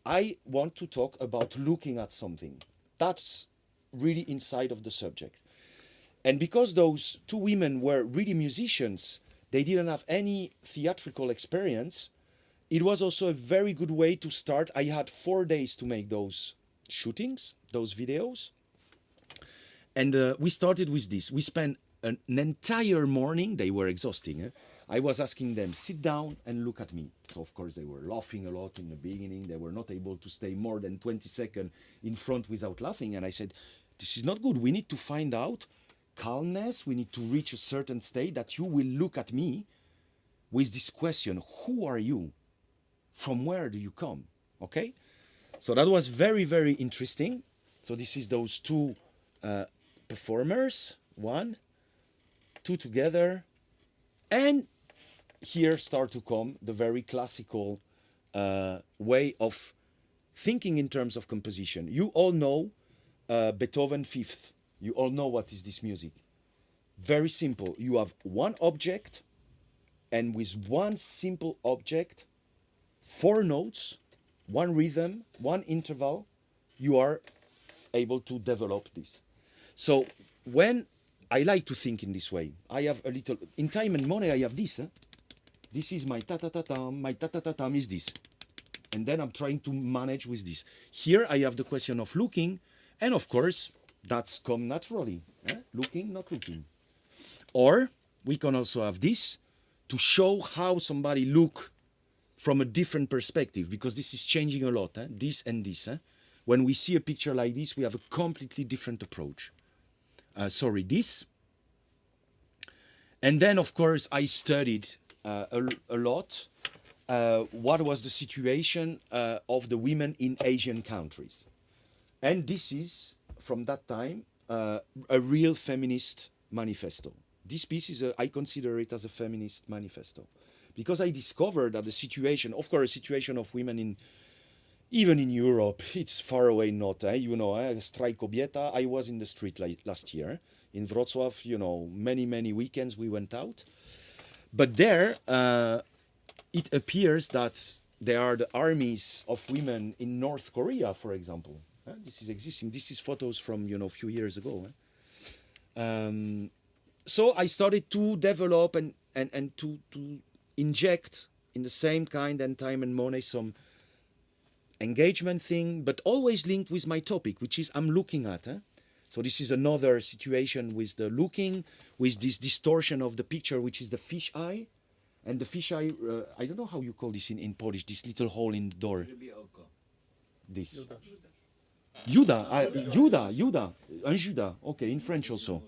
I want to talk about looking at something. That's really inside of the subject. And because those two women were really musicians, they didn't have any theatrical experience, it was also a very good way to start. I had 4 days to make those shootings, those videos. And we started with this. We spent an entire morning. They were exhausting. Eh? I was asking them, sit down and look at me. So of course they were laughing a lot in the beginning. They were not able to stay more than 20 seconds in front without laughing. And I said, this is not good. We need to find out calmness. We need to reach a certain state that you will look at me with this question, who are you? From where do you come? Okay? So that was very, very interesting. So this is those two performers, 1, 2 together, and here start to come the very classical way of thinking in terms of composition. You all know Beethoven Fifth. You all know what is this music. Very simple. You have one object, and with one simple object, 4 notes, 1 rhythm, 1 interval, you are able to develop this. So when I like to think in this way, I have a little, in Time and Money, I have this. This is my ta-ta-ta-tam, my ta-ta-ta-tam is this. And then I'm trying to manage with this. Here I have the question of looking, and of course, that's come naturally. Looking, not looking. Or we can also have this to show how somebody look from a different perspective, because this is changing a lot, this and this. When we see a picture like this, we have a completely different approach. This. And then, of course, I studied a lot what was the situation of the women in Asian countries. And this is, from that time, a real feminist manifesto. This piece is, I consider it as a feminist manifesto. Because I discovered that the situation, of course, the situation of women even in Europe, it's far away not, you know, Strajk Kobieta. I was in the street last year in Wrocław, you know, many weekends we went out. But there, it appears that there are the armies of women in North Korea, for example. This is existing. This is photos from, you know, a few years ago. So I started to develop and to inject in the same kind and Time and Money some engagement thing, but always linked with my topic, which is I'm looking at. So this is another situation with the looking, with this distortion of the picture, which is the fish eye. And the fish eye, I don't know how you call this in Polish, this little hole in the door. This. Juda, un Juda, okay, in French also.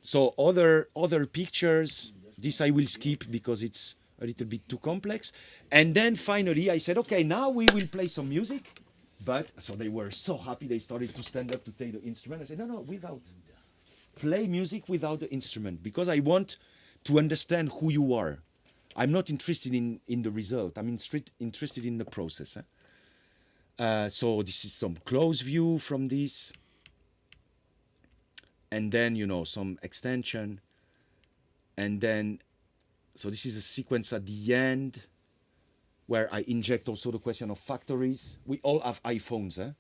So other pictures, this I will skip because it's a little bit too complex. And then finally I said, okay, now we will play some music. But so they were so happy, they started to stand up to take the instrument. I said, no, without. Play music without the instrument, because I want to understand who you are. I'm not interested in the result. I'm interested in the process. So this is some close view from this. And then, some extension. And then, so this is a sequence at the end where I inject also the question of factories. We all have iPhones.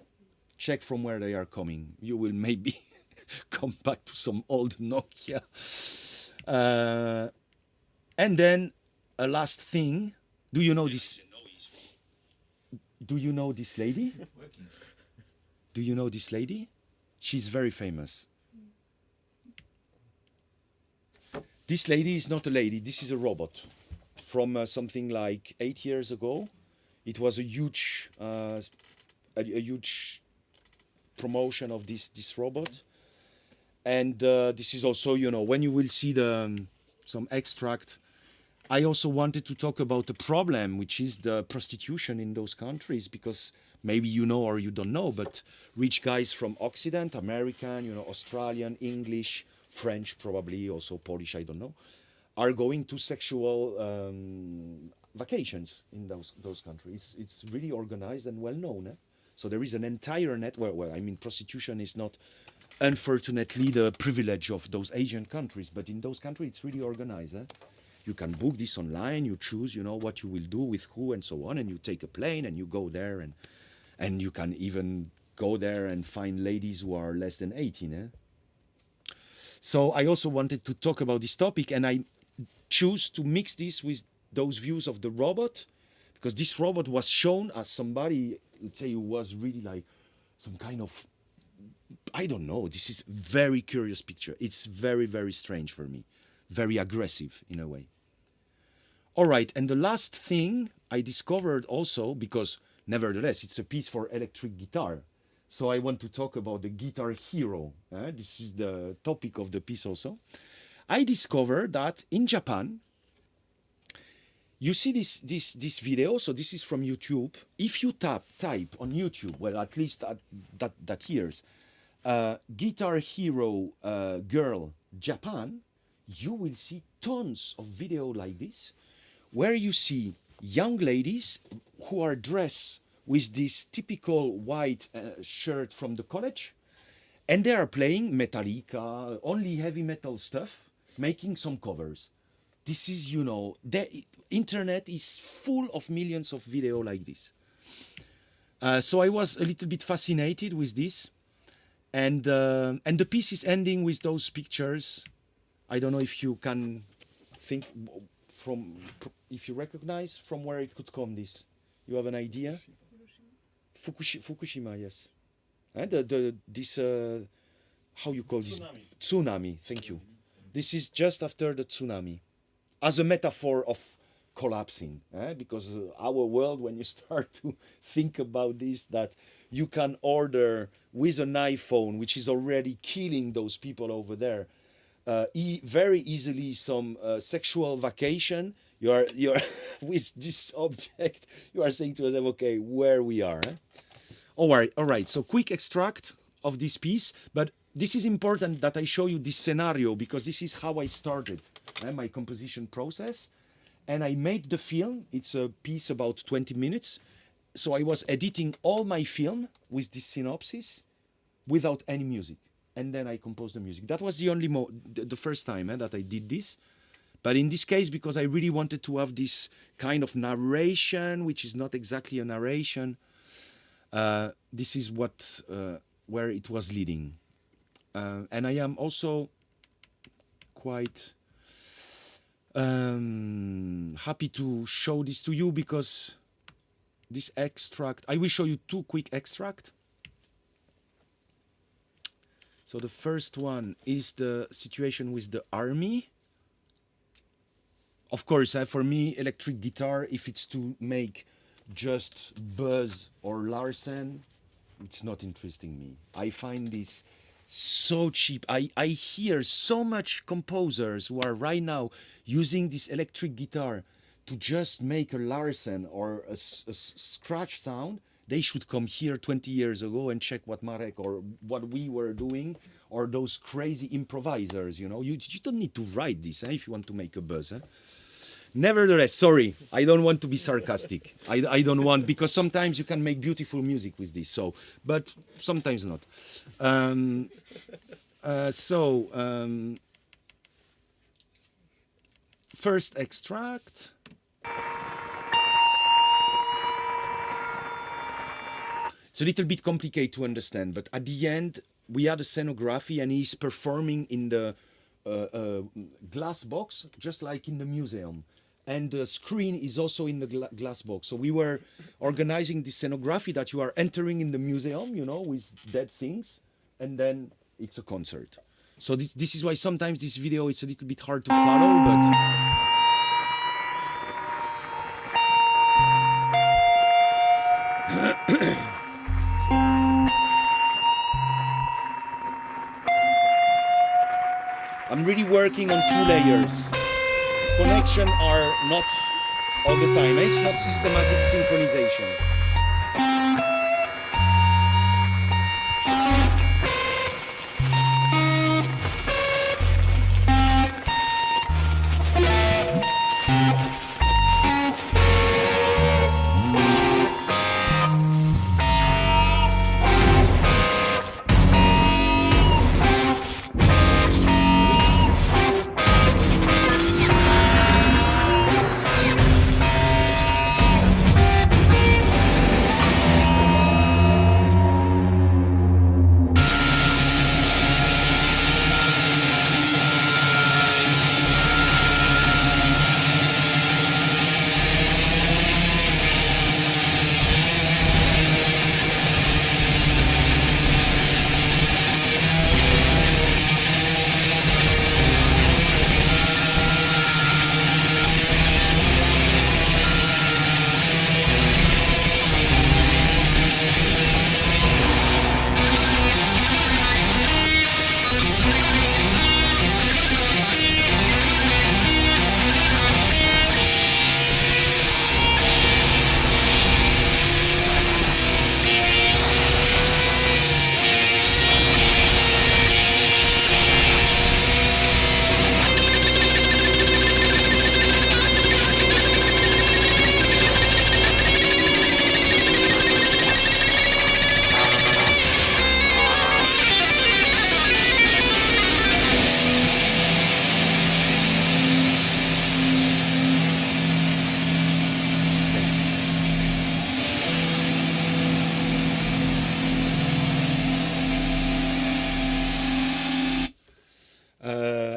Check from where they are coming. You will maybe come back to some old Nokia. And then a last thing. Do you know this? Do you know this lady? Do you know this lady? She's very famous. This lady is not a lady. This is a robot. From something like 8 years ago, it was a huge promotion of this robot. And this is also, when you will see some extract, I also wanted to talk about the problem, which is the prostitution in those countries, because maybe you know or you don't know, but rich guys from Occident, American, Australian, English, French, probably also Polish, I don't know, are going to sexual vacations in those countries. It's really organized and well known. So there is an entire network. Well, I mean, prostitution is not, unfortunately, the privilege of those Asian countries, but in those countries, it's really organized. You can book this online. You choose, what you will do with who and so on, and you take a plane and you go there, and you can even go there and find ladies who are less than 18. So I also wanted to talk about this topic, and I choose to mix this with those views of the robot, because this robot was shown as somebody, let's say, who was really like some kind of, I don't know, this is very curious picture. It's very, very strange for me, very aggressive in a way. All right, and the last thing I discovered also, because nevertheless, it's a piece for electric guitar. So I want to talk about the guitar hero. This is the topic of the piece also. I discovered that in Japan, you see this video. So this is from YouTube. If you type on YouTube, well, at least that years, guitar hero girl Japan, you will see tons of video like this, where you see young ladies who are dressed with this typical white shirt from the college, and they are playing Metallica, only heavy metal stuff, making some covers. This is, the internet is full of millions of video like this. So I was a little bit fascinated with this, and the piece is ending with those pictures. I don't know if you can think if you recognize from where it could come. This, you have an idea? Fukushima, yes. And this how you call this? Tsunami. Thank you. This is just after the tsunami, as a metaphor of collapsing. Because our world, when you start to think about this, that you can order with an iPhone, which is already killing those people over there, very easily some sexual vacation. You are with this object. You are saying to yourself, okay, where we are. All right. So quick extract of this piece, but this is important that I show you this scenario, because this is how I started my composition process, and I made the film. It's a piece about 20 minutes. So I was editing all my film with this synopsis without any music. And then I composed the music. That was the only the first time that I did this. But in this case, because I really wanted to have this kind of narration, which is not exactly a narration, this is where it was leading. And I am also quite happy to show this to you, because this extract, I will show you two quick extracts. So the first one is the situation with the army. Of course, for me, electric guitar, if it's to make just Buzz or Larsen, it's not interesting me. I find this so cheap. I hear so much composers who are right now using this electric guitar to just make a Larsen or a scratch sound. They should come here 20 years ago and check what Marek or what we were doing, or those crazy improvisers, you know. You don't need to write this if you want to make a buzz. Nevertheless, sorry, I don't want to be sarcastic. I don't want, because sometimes you can make beautiful music with this, so, but sometimes not. First extract. It's a little bit complicated to understand, but at the end, we had a scenography and he's performing in the glass box, just like in the museum. And the screen is also in the glass box. So we were organizing the scenography that you are entering in the museum, you know, with dead things, and then it's a concert. So this is why sometimes this video is a little bit hard to follow, but... I'm really working on 2 layers. Connection are not all the time. It's not systematic synchronization.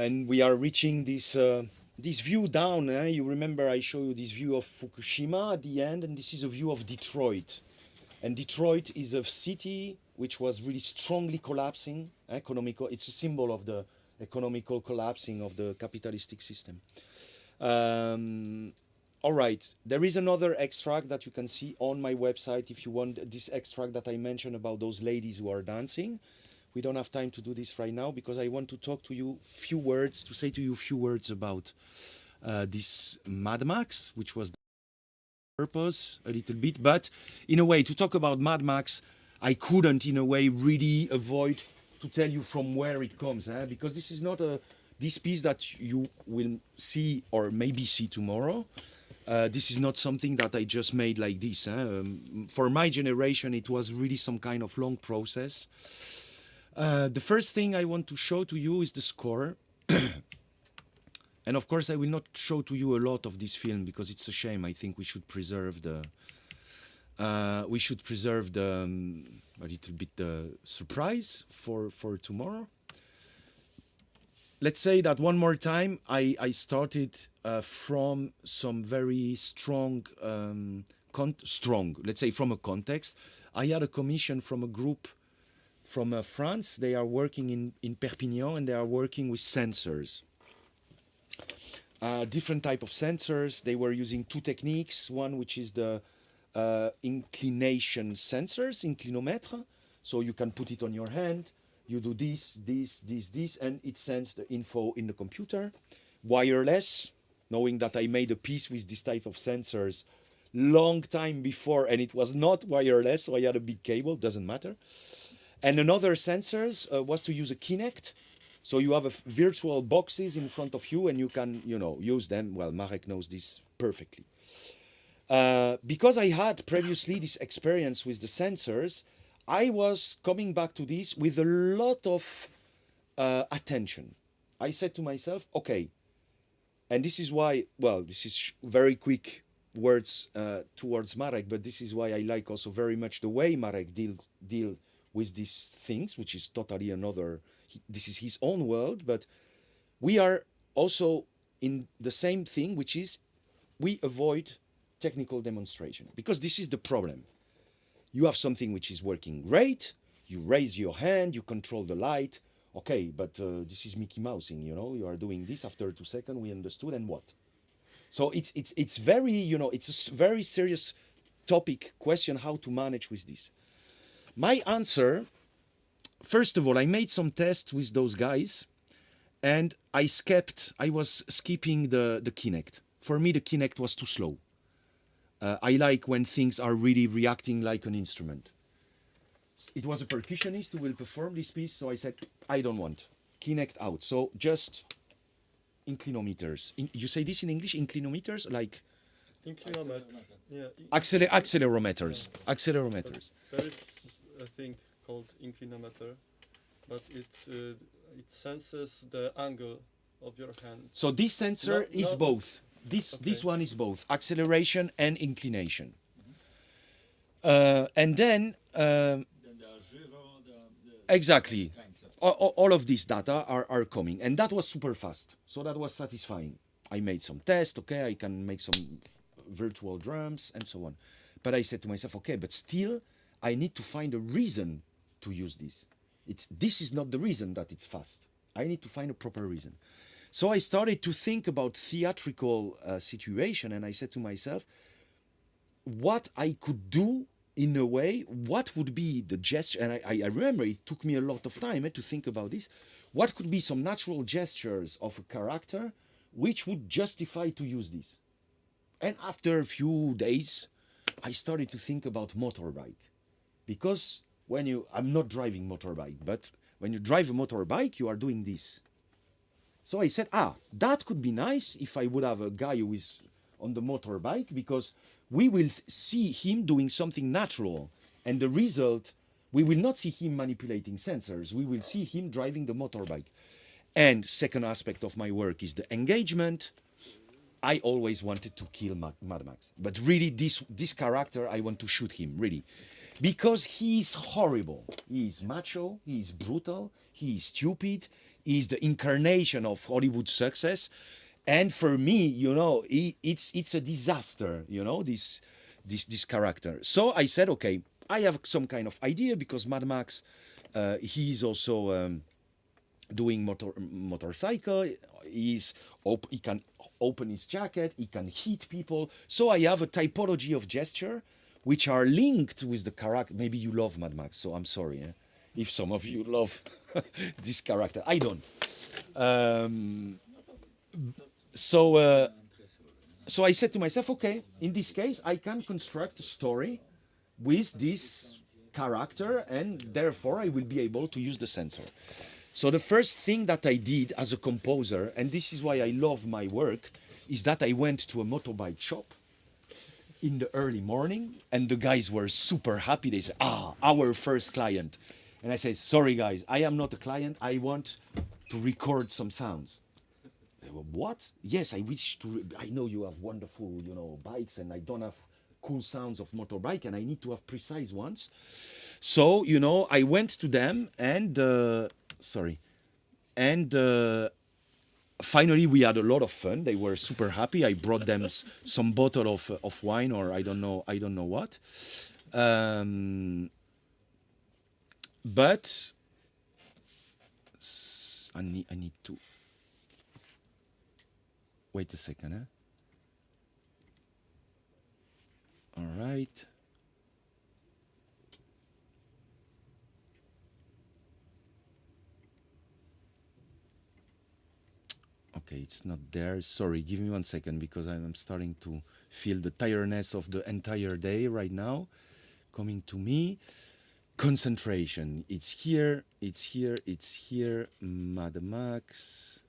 And we are reaching this this view down. You remember I showed you this view of Fukushima at the end, and this is a view of Detroit. And Detroit is a city which was really strongly collapsing, economical. It's a symbol of the economical collapsing of the capitalistic system. All right, there is another extract that you can see on my website if you want this extract that I mentioned about those ladies who are dancing. We don't have time to do this right now because I want to talk to you to say to you a few words about this Mad Max, which was the purpose a little bit. But in a way, to talk about Mad Max, I couldn't in a way really avoid to tell you from where it comes, because this is not this piece that you will see or maybe see tomorrow. This is not something that I just made like this. For my generation, it was really some kind of long process. The first thing I want to show to you is the score. And of course, I will not show to you a lot of this film because it's a shame. I think we should preserve the a little bit the surprise for tomorrow. Let's say that one more time, I started from some very strong, let's say from a context. I had a commission from a group from France. They are working in Perpignan and they are working with sensors. Different type of sensors. They were using 2 techniques. One which is the inclination sensors, inclinomètre. So you can put it on your hand you do this, and it sends the info in the computer. Wireless, knowing that I made a piece with this type of sensors long time before, and it was not wireless, so I had a big cable, doesn't matter. And another sensors was to use a Kinect. So you have virtual boxes in front of you, and you can, use them. Well, Marek knows this perfectly. Because I had previously this experience with the sensors, I was coming back to this with a lot of attention. I said to myself, okay, and this is why, well, this is very quick words towards Marek, but this is why I like also very much the way Marek deal with these things, which is totally another, this is his own world, but we are also in the same thing, which is we avoid technical demonstration, because this is the problem. You have something which is working great, you raise your hand, you control the light, okay, but this is Mickey Mousing, you are doing this after 2 seconds, we understood, and what? So it's very, it's a very serious topic, question, how to manage with this. My answer, first of all, I made some tests with those guys, and I was skipping the Kinect. For me, the Kinect was too slow. I like when things are really reacting like an instrument. It was a percussionist who will perform this piece, so I said, I don't want. Kinect out. So just inclinometers. You say this in English? Inclinometers? Like Inclinometer. Yeah. accelerometers. Accelerometers. There is a thing called inclinometer, but it senses the angle of your hand. So this sensor is both. This one is both acceleration and inclination. And then exactly all of these data are coming, and that was super fast. So that was satisfying. I made some tests. Okay, I can make some virtual drums and so on. But I said to myself, okay, but still, I need to find a reason to use this. This is not the reason that it's fast. I need to find a proper reason. So I started to think about theatrical situation, and I said to myself, what I could do in a way, what would be the gesture, and I remember it took me a lot of time to think about this, what could be some natural gestures of a character which would justify to use this? And after a few days, I started to think about motorbike. Because I'm not driving motorbike, but when you drive a motorbike, you are doing this. So I said, that could be nice if I would have a guy who is on the motorbike, because we will see him doing something natural. And the result, we will not see him manipulating sensors. We will see him driving the motorbike. And second aspect of my work is the engagement. I always wanted to kill Mad Max. But really, this character, I want to shoot him, really. Because he's horrible. He is macho, he is brutal, he is stupid, he is the incarnation of Hollywood success. And for me, it's a disaster, this character. So I said, okay, I have some kind of idea, because Mad Max, he's also doing motorcycle, he can open his jacket, he can hit people. So I have a typology of gesture which are linked with the character. Maybe you love Mad Max, so I'm sorry if some of you love this character. I don't. So I said to myself, okay, in this case, I can construct a story with this character, and therefore I will be able to use the sensor. So the first thing that I did as a composer, and this is why I love my work, is that I went to a motorbike shop in the early morning, and the guys were super happy. They said, our first client. And I said, sorry guys, I am not a client. I want to record some sounds. They were, what? Yes, I wish to, I know you have wonderful, bikes, and I don't have cool sounds of motorbike, and I need to have precise ones. So, I went to them, and, finally, we had a lot of fun. They were super happy. I brought them some bottle of wine, or I don't know what. But I need to wait a second. All right. Okay, it's not there. Sorry, give me 1 second because I'm starting to feel the tiredness of the entire day right now coming to me. Concentration. It's here, it's here, it's here. Mad Max.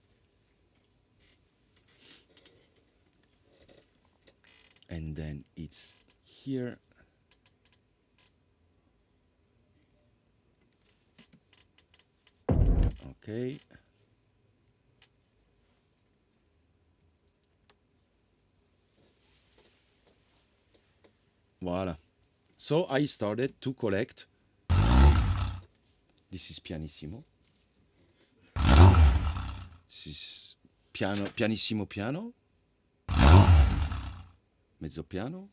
And then it's here. Okay. Voila. So I started to collect. This is pianissimo. This is piano, pianissimo piano. Mezzo piano.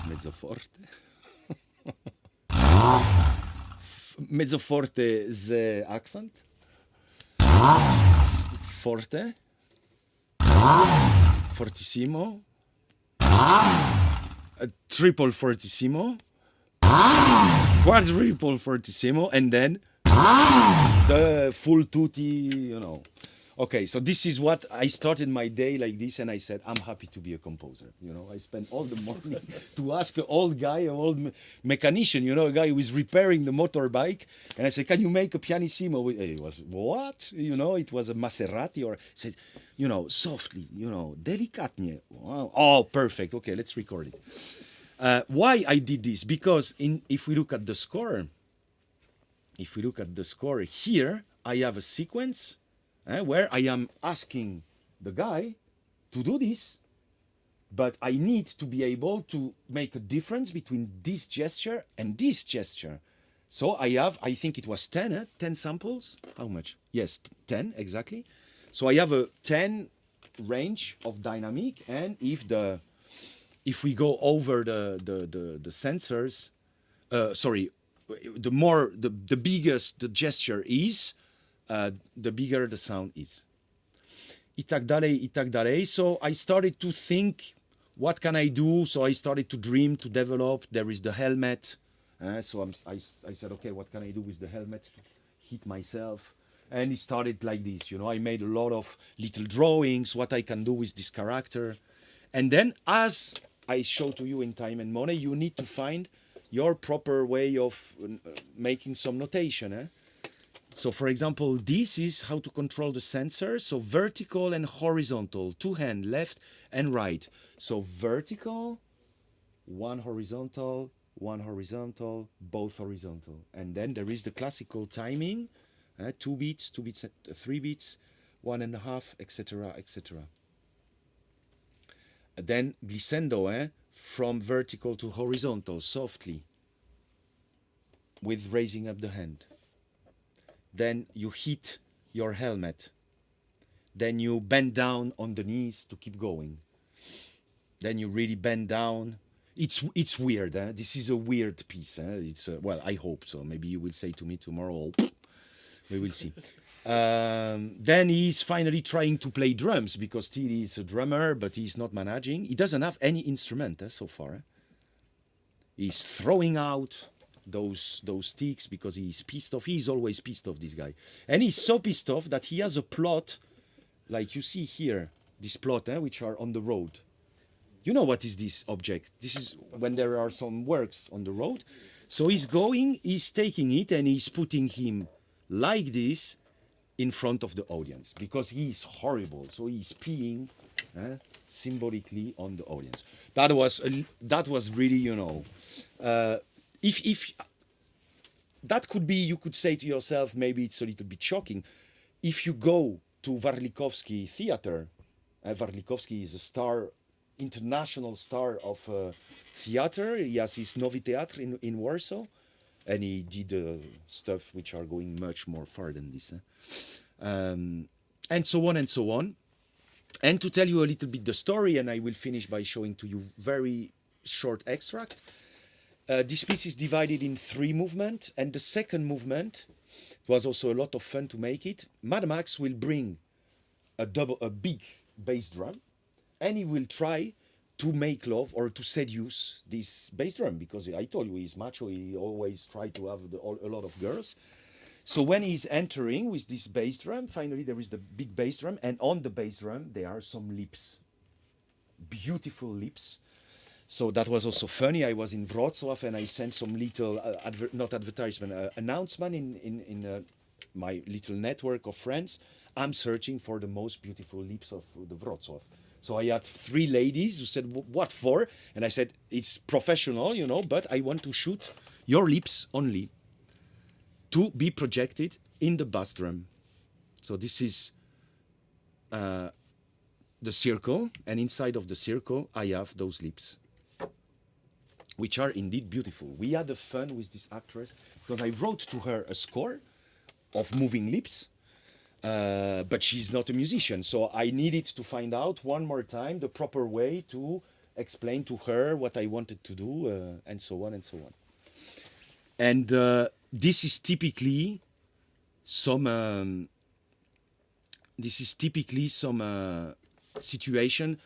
Mezzo forte. Mezzo forte the accent. Forte. Fortissimo. Triple fortissimo. Quadruple fortissimo. And then the full tutti, you know. Okay, so this is what I started my day like this, and I said, I'm happy to be a composer. You know, I spent all the morning to ask an old guy, an old mechanician, you know, a guy who was repairing the motorbike, and I said, can you make a pianissimo? It was, what? You know, it was a Maserati, or I said, you know, softly, you know, delicatnie. Wow. Oh, perfect. Okay, let's record it. Why I did this? Because if we look at the score, here, I have a sequence where I am asking the guy to do this, but I need to be able to make a difference between this gesture and this gesture. So I have, I think it was 10 samples. How much? Yes, 10, exactly. So I have a 10 range of dynamic, and if we go over the sensors, the biggest the gesture is, the bigger the sound is. I tak dalej. So I started to think, what can I do? So I started to dream, to develop. There is the helmet. So I said, okay, what can I do with the helmet to hit myself? And it started like this, you know. I made a lot of little drawings, what I can do with this character. And then, as I show to you in Time and Money, you need to find your proper way of making some notation. So, for example, this is how to control the sensor. So vertical and horizontal, two hands, left and right. So vertical, one horizontal, both horizontal. And then there is the classical timing, 2 beats, 3 beats, 1.5, etc., etc. Then glissando, from vertical to horizontal, softly, with raising up the hand. Then you hit your helmet. Then you bend down on the knees to keep going. Then you really bend down. It's weird. This is a weird piece. It's well, I hope so. Maybe you will say to me tomorrow. We will see. Then he's finally trying to play drums because still he's a drummer, but he's not managing. He doesn't have any instrument so far. He's throwing out those sticks because he's pissed off. He's always pissed off, this guy. And he's so pissed off that he has a plot, like you see here, this plot, which are on the road. You know what is this object? This is when there are some works on the road. So he's taking it and he's putting him like this in front of the audience because he's horrible. So he's peeing symbolically on the audience. That was really, you know, if that could be, you could say to yourself, maybe it's a little bit shocking. If you go to Warlikowski Theater, Warlikowski is a star, international star of theater. He has his Nowy Teatr in Warsaw, and he did stuff which are going much more far than this. And so on and so on. And to tell you a little bit the story, and I will finish by showing to you very short extract. This piece is divided in 3 movements, and the second movement, it was also a lot of fun to make it. Mad Max will bring a big bass drum, and he will try to make love or to seduce this bass drum, because I told you he's macho, he always try to have a lot of girls. So when he's entering with this bass drum, finally there is the big bass drum, and on the bass drum there are some lips, beautiful lips. So that was also funny. I was in Wroclaw and I sent some little, not advertisement, announcement in my little network of friends. I'm searching for the most beautiful lips of the Wroclaw. So I had 3 ladies who said, what for? And I said, it's professional, you know, but I want to shoot your lips only to be projected in the bass drum. So this is the circle, and inside of the circle I have those lips, which are indeed beautiful. We had the fun with this actress because I wrote to her a score of moving lips, but she's not a musician, so I needed to find out one more time the proper way to explain to her what I wanted to do, and so on and so on. And this is typically some situation.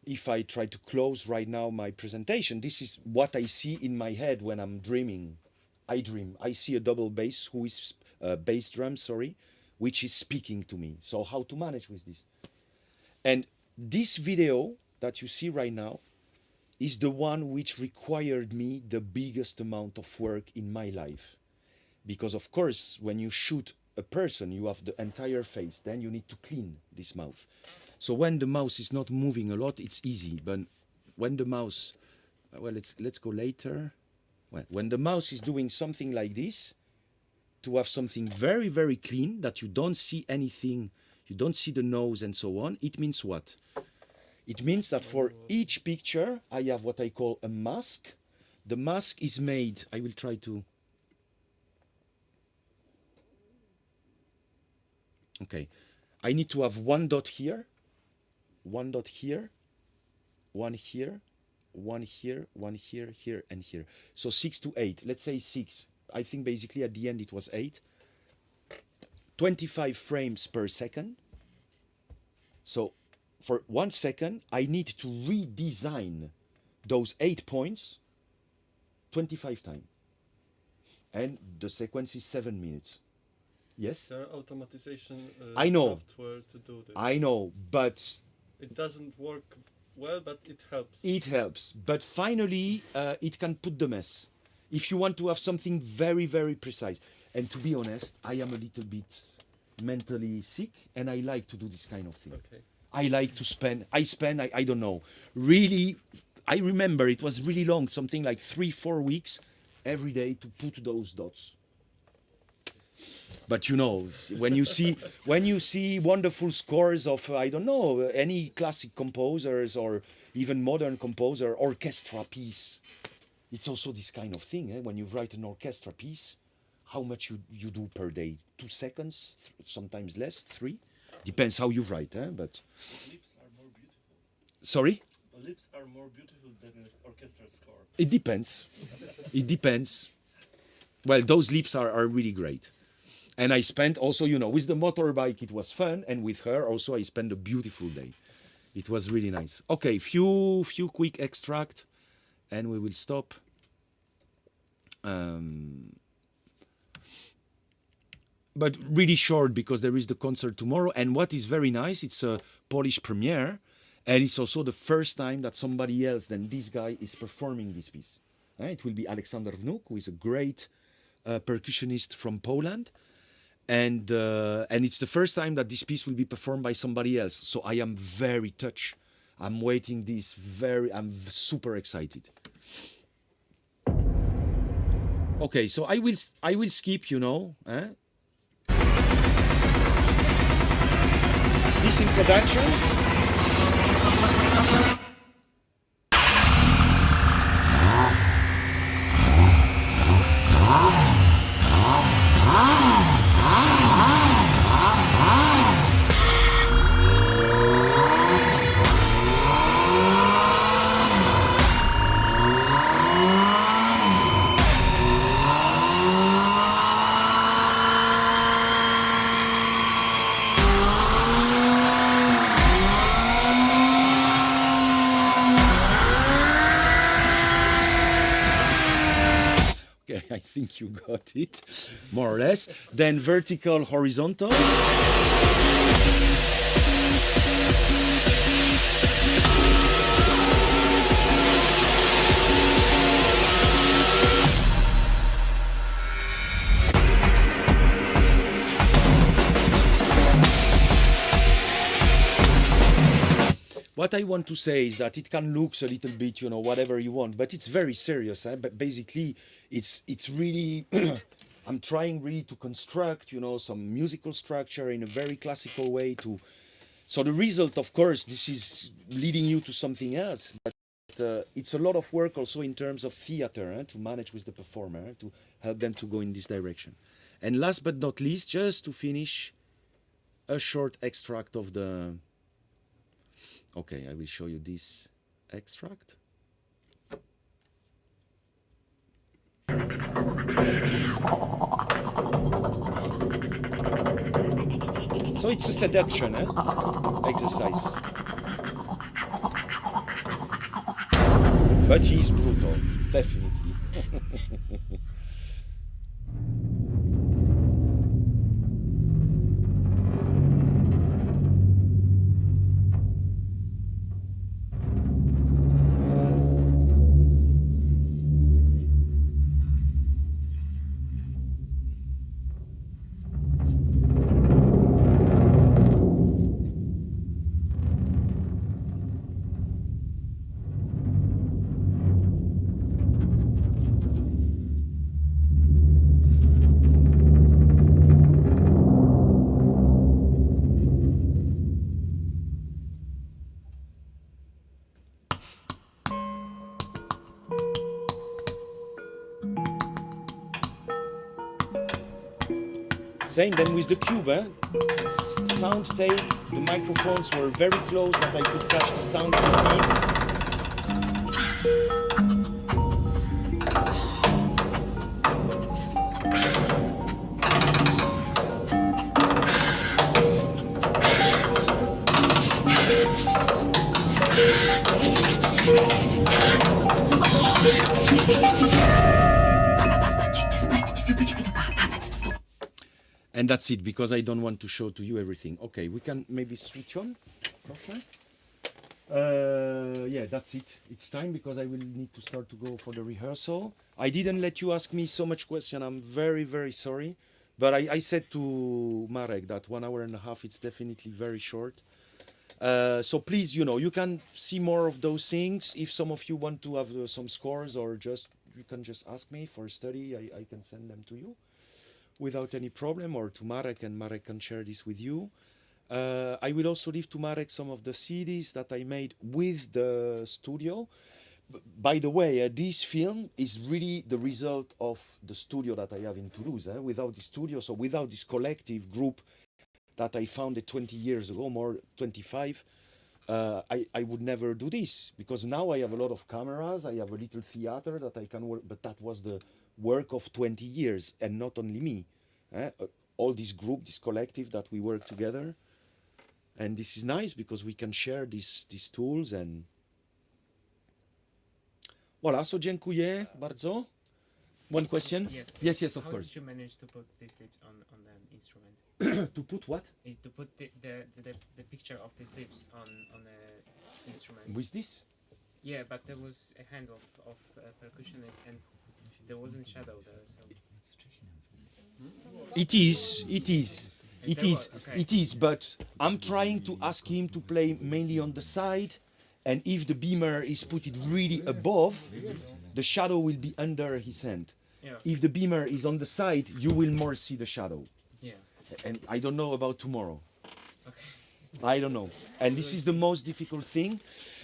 If I try to close right now my presentation, this is what I see in my head when I'm dreaming. I dream. I see a double bass bass drum, which is speaking to me. So how to manage with this? And this video that you see right now is the one which required me the biggest amount of work in my life. Because of course, when you shoot a person, you have the entire face, then you need to clean this mouth. So when the mouse is not moving a lot, it's easy. But when the mouse, well, let's go later. Well, when the mouse is doing something like this, to have something very, very clean, that you don't see anything, you don't see the nose and so on, it means what? It means that for each picture, I have what I call a mask. The mask is made, I will try to... Okay, I need to have 1 dot here, 1 dot here, 1 here, 1 here, 1 here, here, and here. So 6 to 8, let's say 6. I think basically at the end it was 8. 25 frames per second. So for 1 second, I need to redesign those 8 points 25 times. And the sequence is 7 minutes. Yes? There are automatization I know. software to do this. I know, but... It doesn't work well, but it helps. It helps. But finally, it can put the mess. If you want to have something very, very precise. And to be honest, I am a little bit mentally sick, and I like to do this kind of thing. Okay. I like to spend, I don't know, really, I remember it was really long, something like 3-4 weeks every day to put those dots. But you know, when you see wonderful scores of, I don't know, any classic composers or even modern composer, orchestra piece, it's also this kind of thing. When you write an orchestra piece, how much you do per day? 2 seconds, sometimes less, 3. Depends how you write, but... Lips are more beautiful. Sorry? Lips are more beautiful than an orchestra score. It depends. It depends. Well, those lips are really great. And I spent also, you know, with the motorbike, it was fun. And with her also, I spent a beautiful day. It was really nice. Okay, few quick extract, and we will stop. But really short, because there is the concert tomorrow. And what is very nice, it's a Polish premiere. And it's also the first time that somebody else than this guy is performing this piece. It will be Aleksander Wnuk, who is a great percussionist from Poland. And it's the first time that this piece will be performed by somebody else. So I am very touched. I'm waiting this I'm super excited. Okay, so I will skip, you know, this introduction. Okay, I think you got it, more or less. Then vertical, horizontal. What I want to say is that it can look a little bit, you know, whatever you want, but it's very serious. But basically, it's really, I'm trying really to construct, you know, some musical structure in a very classical way. So the result, of course, this is leading you to something else. But it's a lot of work also in terms of theater, to manage with the performer, to help them to go in this direction. And last but not least, just to finish, a short extract of the. Okay, I will show you this extract. So it's a seduction exercise. But he is brutal, definitely. Same then with the cube, sound tape, the microphones were very close that I could catch the sound underneath. And that's it, because I don't want to show to you everything. Okay, we can maybe switch on. Yeah, that's it. It's time, because I will need to start to go for the rehearsal. I didn't let you ask me so much question. I'm very, very sorry. But I said to Marek that 1 hour and a half, it's definitely very short. So please, you know, you can see more of those things. If some of you want to have some scores, or just, you can just ask me for a study. I can send them to you without any problem, or to Marek, and Marek can share this with you. I will also leave to Marek some of the CDs that I made with the studio. By the way, this film is really the result of the studio that I have in Toulouse. Without the studio, so without this collective group that I founded 20 years ago, more 25, I would never do this, because now I have a lot of cameras, I have a little theater that I can work, but that was the work of 20 years, and not only me. All this group, this collective that we work together. And this is nice, because we can share these tools. And voilà, so dziękuję bardzo. One question? Yes, of How course. did you manage to put these lips on the instrument? To put what? To put the picture of these lips on the instrument? With this? Yeah, but there was a hand of percussionist, and there wasn't shadow there. So. It is, but I'm trying to ask him to play mainly on the side, and if the beamer is put it really above, the shadow will be under his hand. Yeah. If the beamer is on the side, you will more see the shadow. Yeah. And I don't know about tomorrow. Okay. I don't know. And this is the most difficult thing,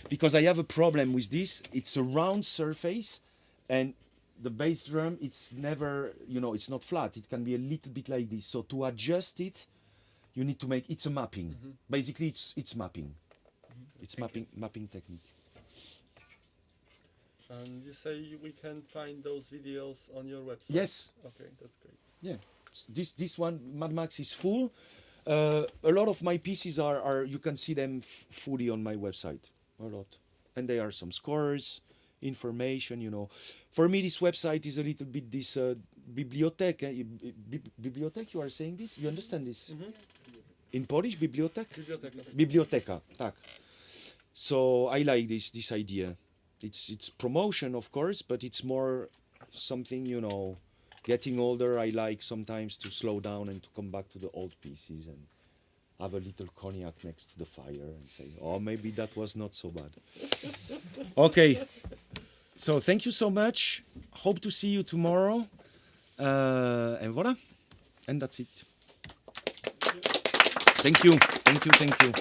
because I have a problem with this. It's a round surface, and the bass drum, it's never, you know, it's not flat. It can be a little bit like this. So to adjust it, you need to make, it's a mapping. Basically, it's mapping. It's mapping technique. And you say we can find those videos on your website? Yes. Okay, that's great. Yeah. This one, Mad Max, is full. A lot of my pieces are you can see them fully on my website. A lot. And there are some scores. information, you know. For me, this website is a little bit this bibliothèque. Bibliothèque, you are saying this? You understand this? In Polish, bibliothèque? Biblioteka. Biblioteka, tak. So I like this idea. It's promotion, of course, but it's more something, you know, getting older, I like sometimes to slow down and to come back to the old pieces and have a little cognac next to the fire and say, oh, maybe that was not so bad. Okay, so thank you so much. Hope to see you tomorrow. And voilà, and that's it. Thank you, thank you, thank you.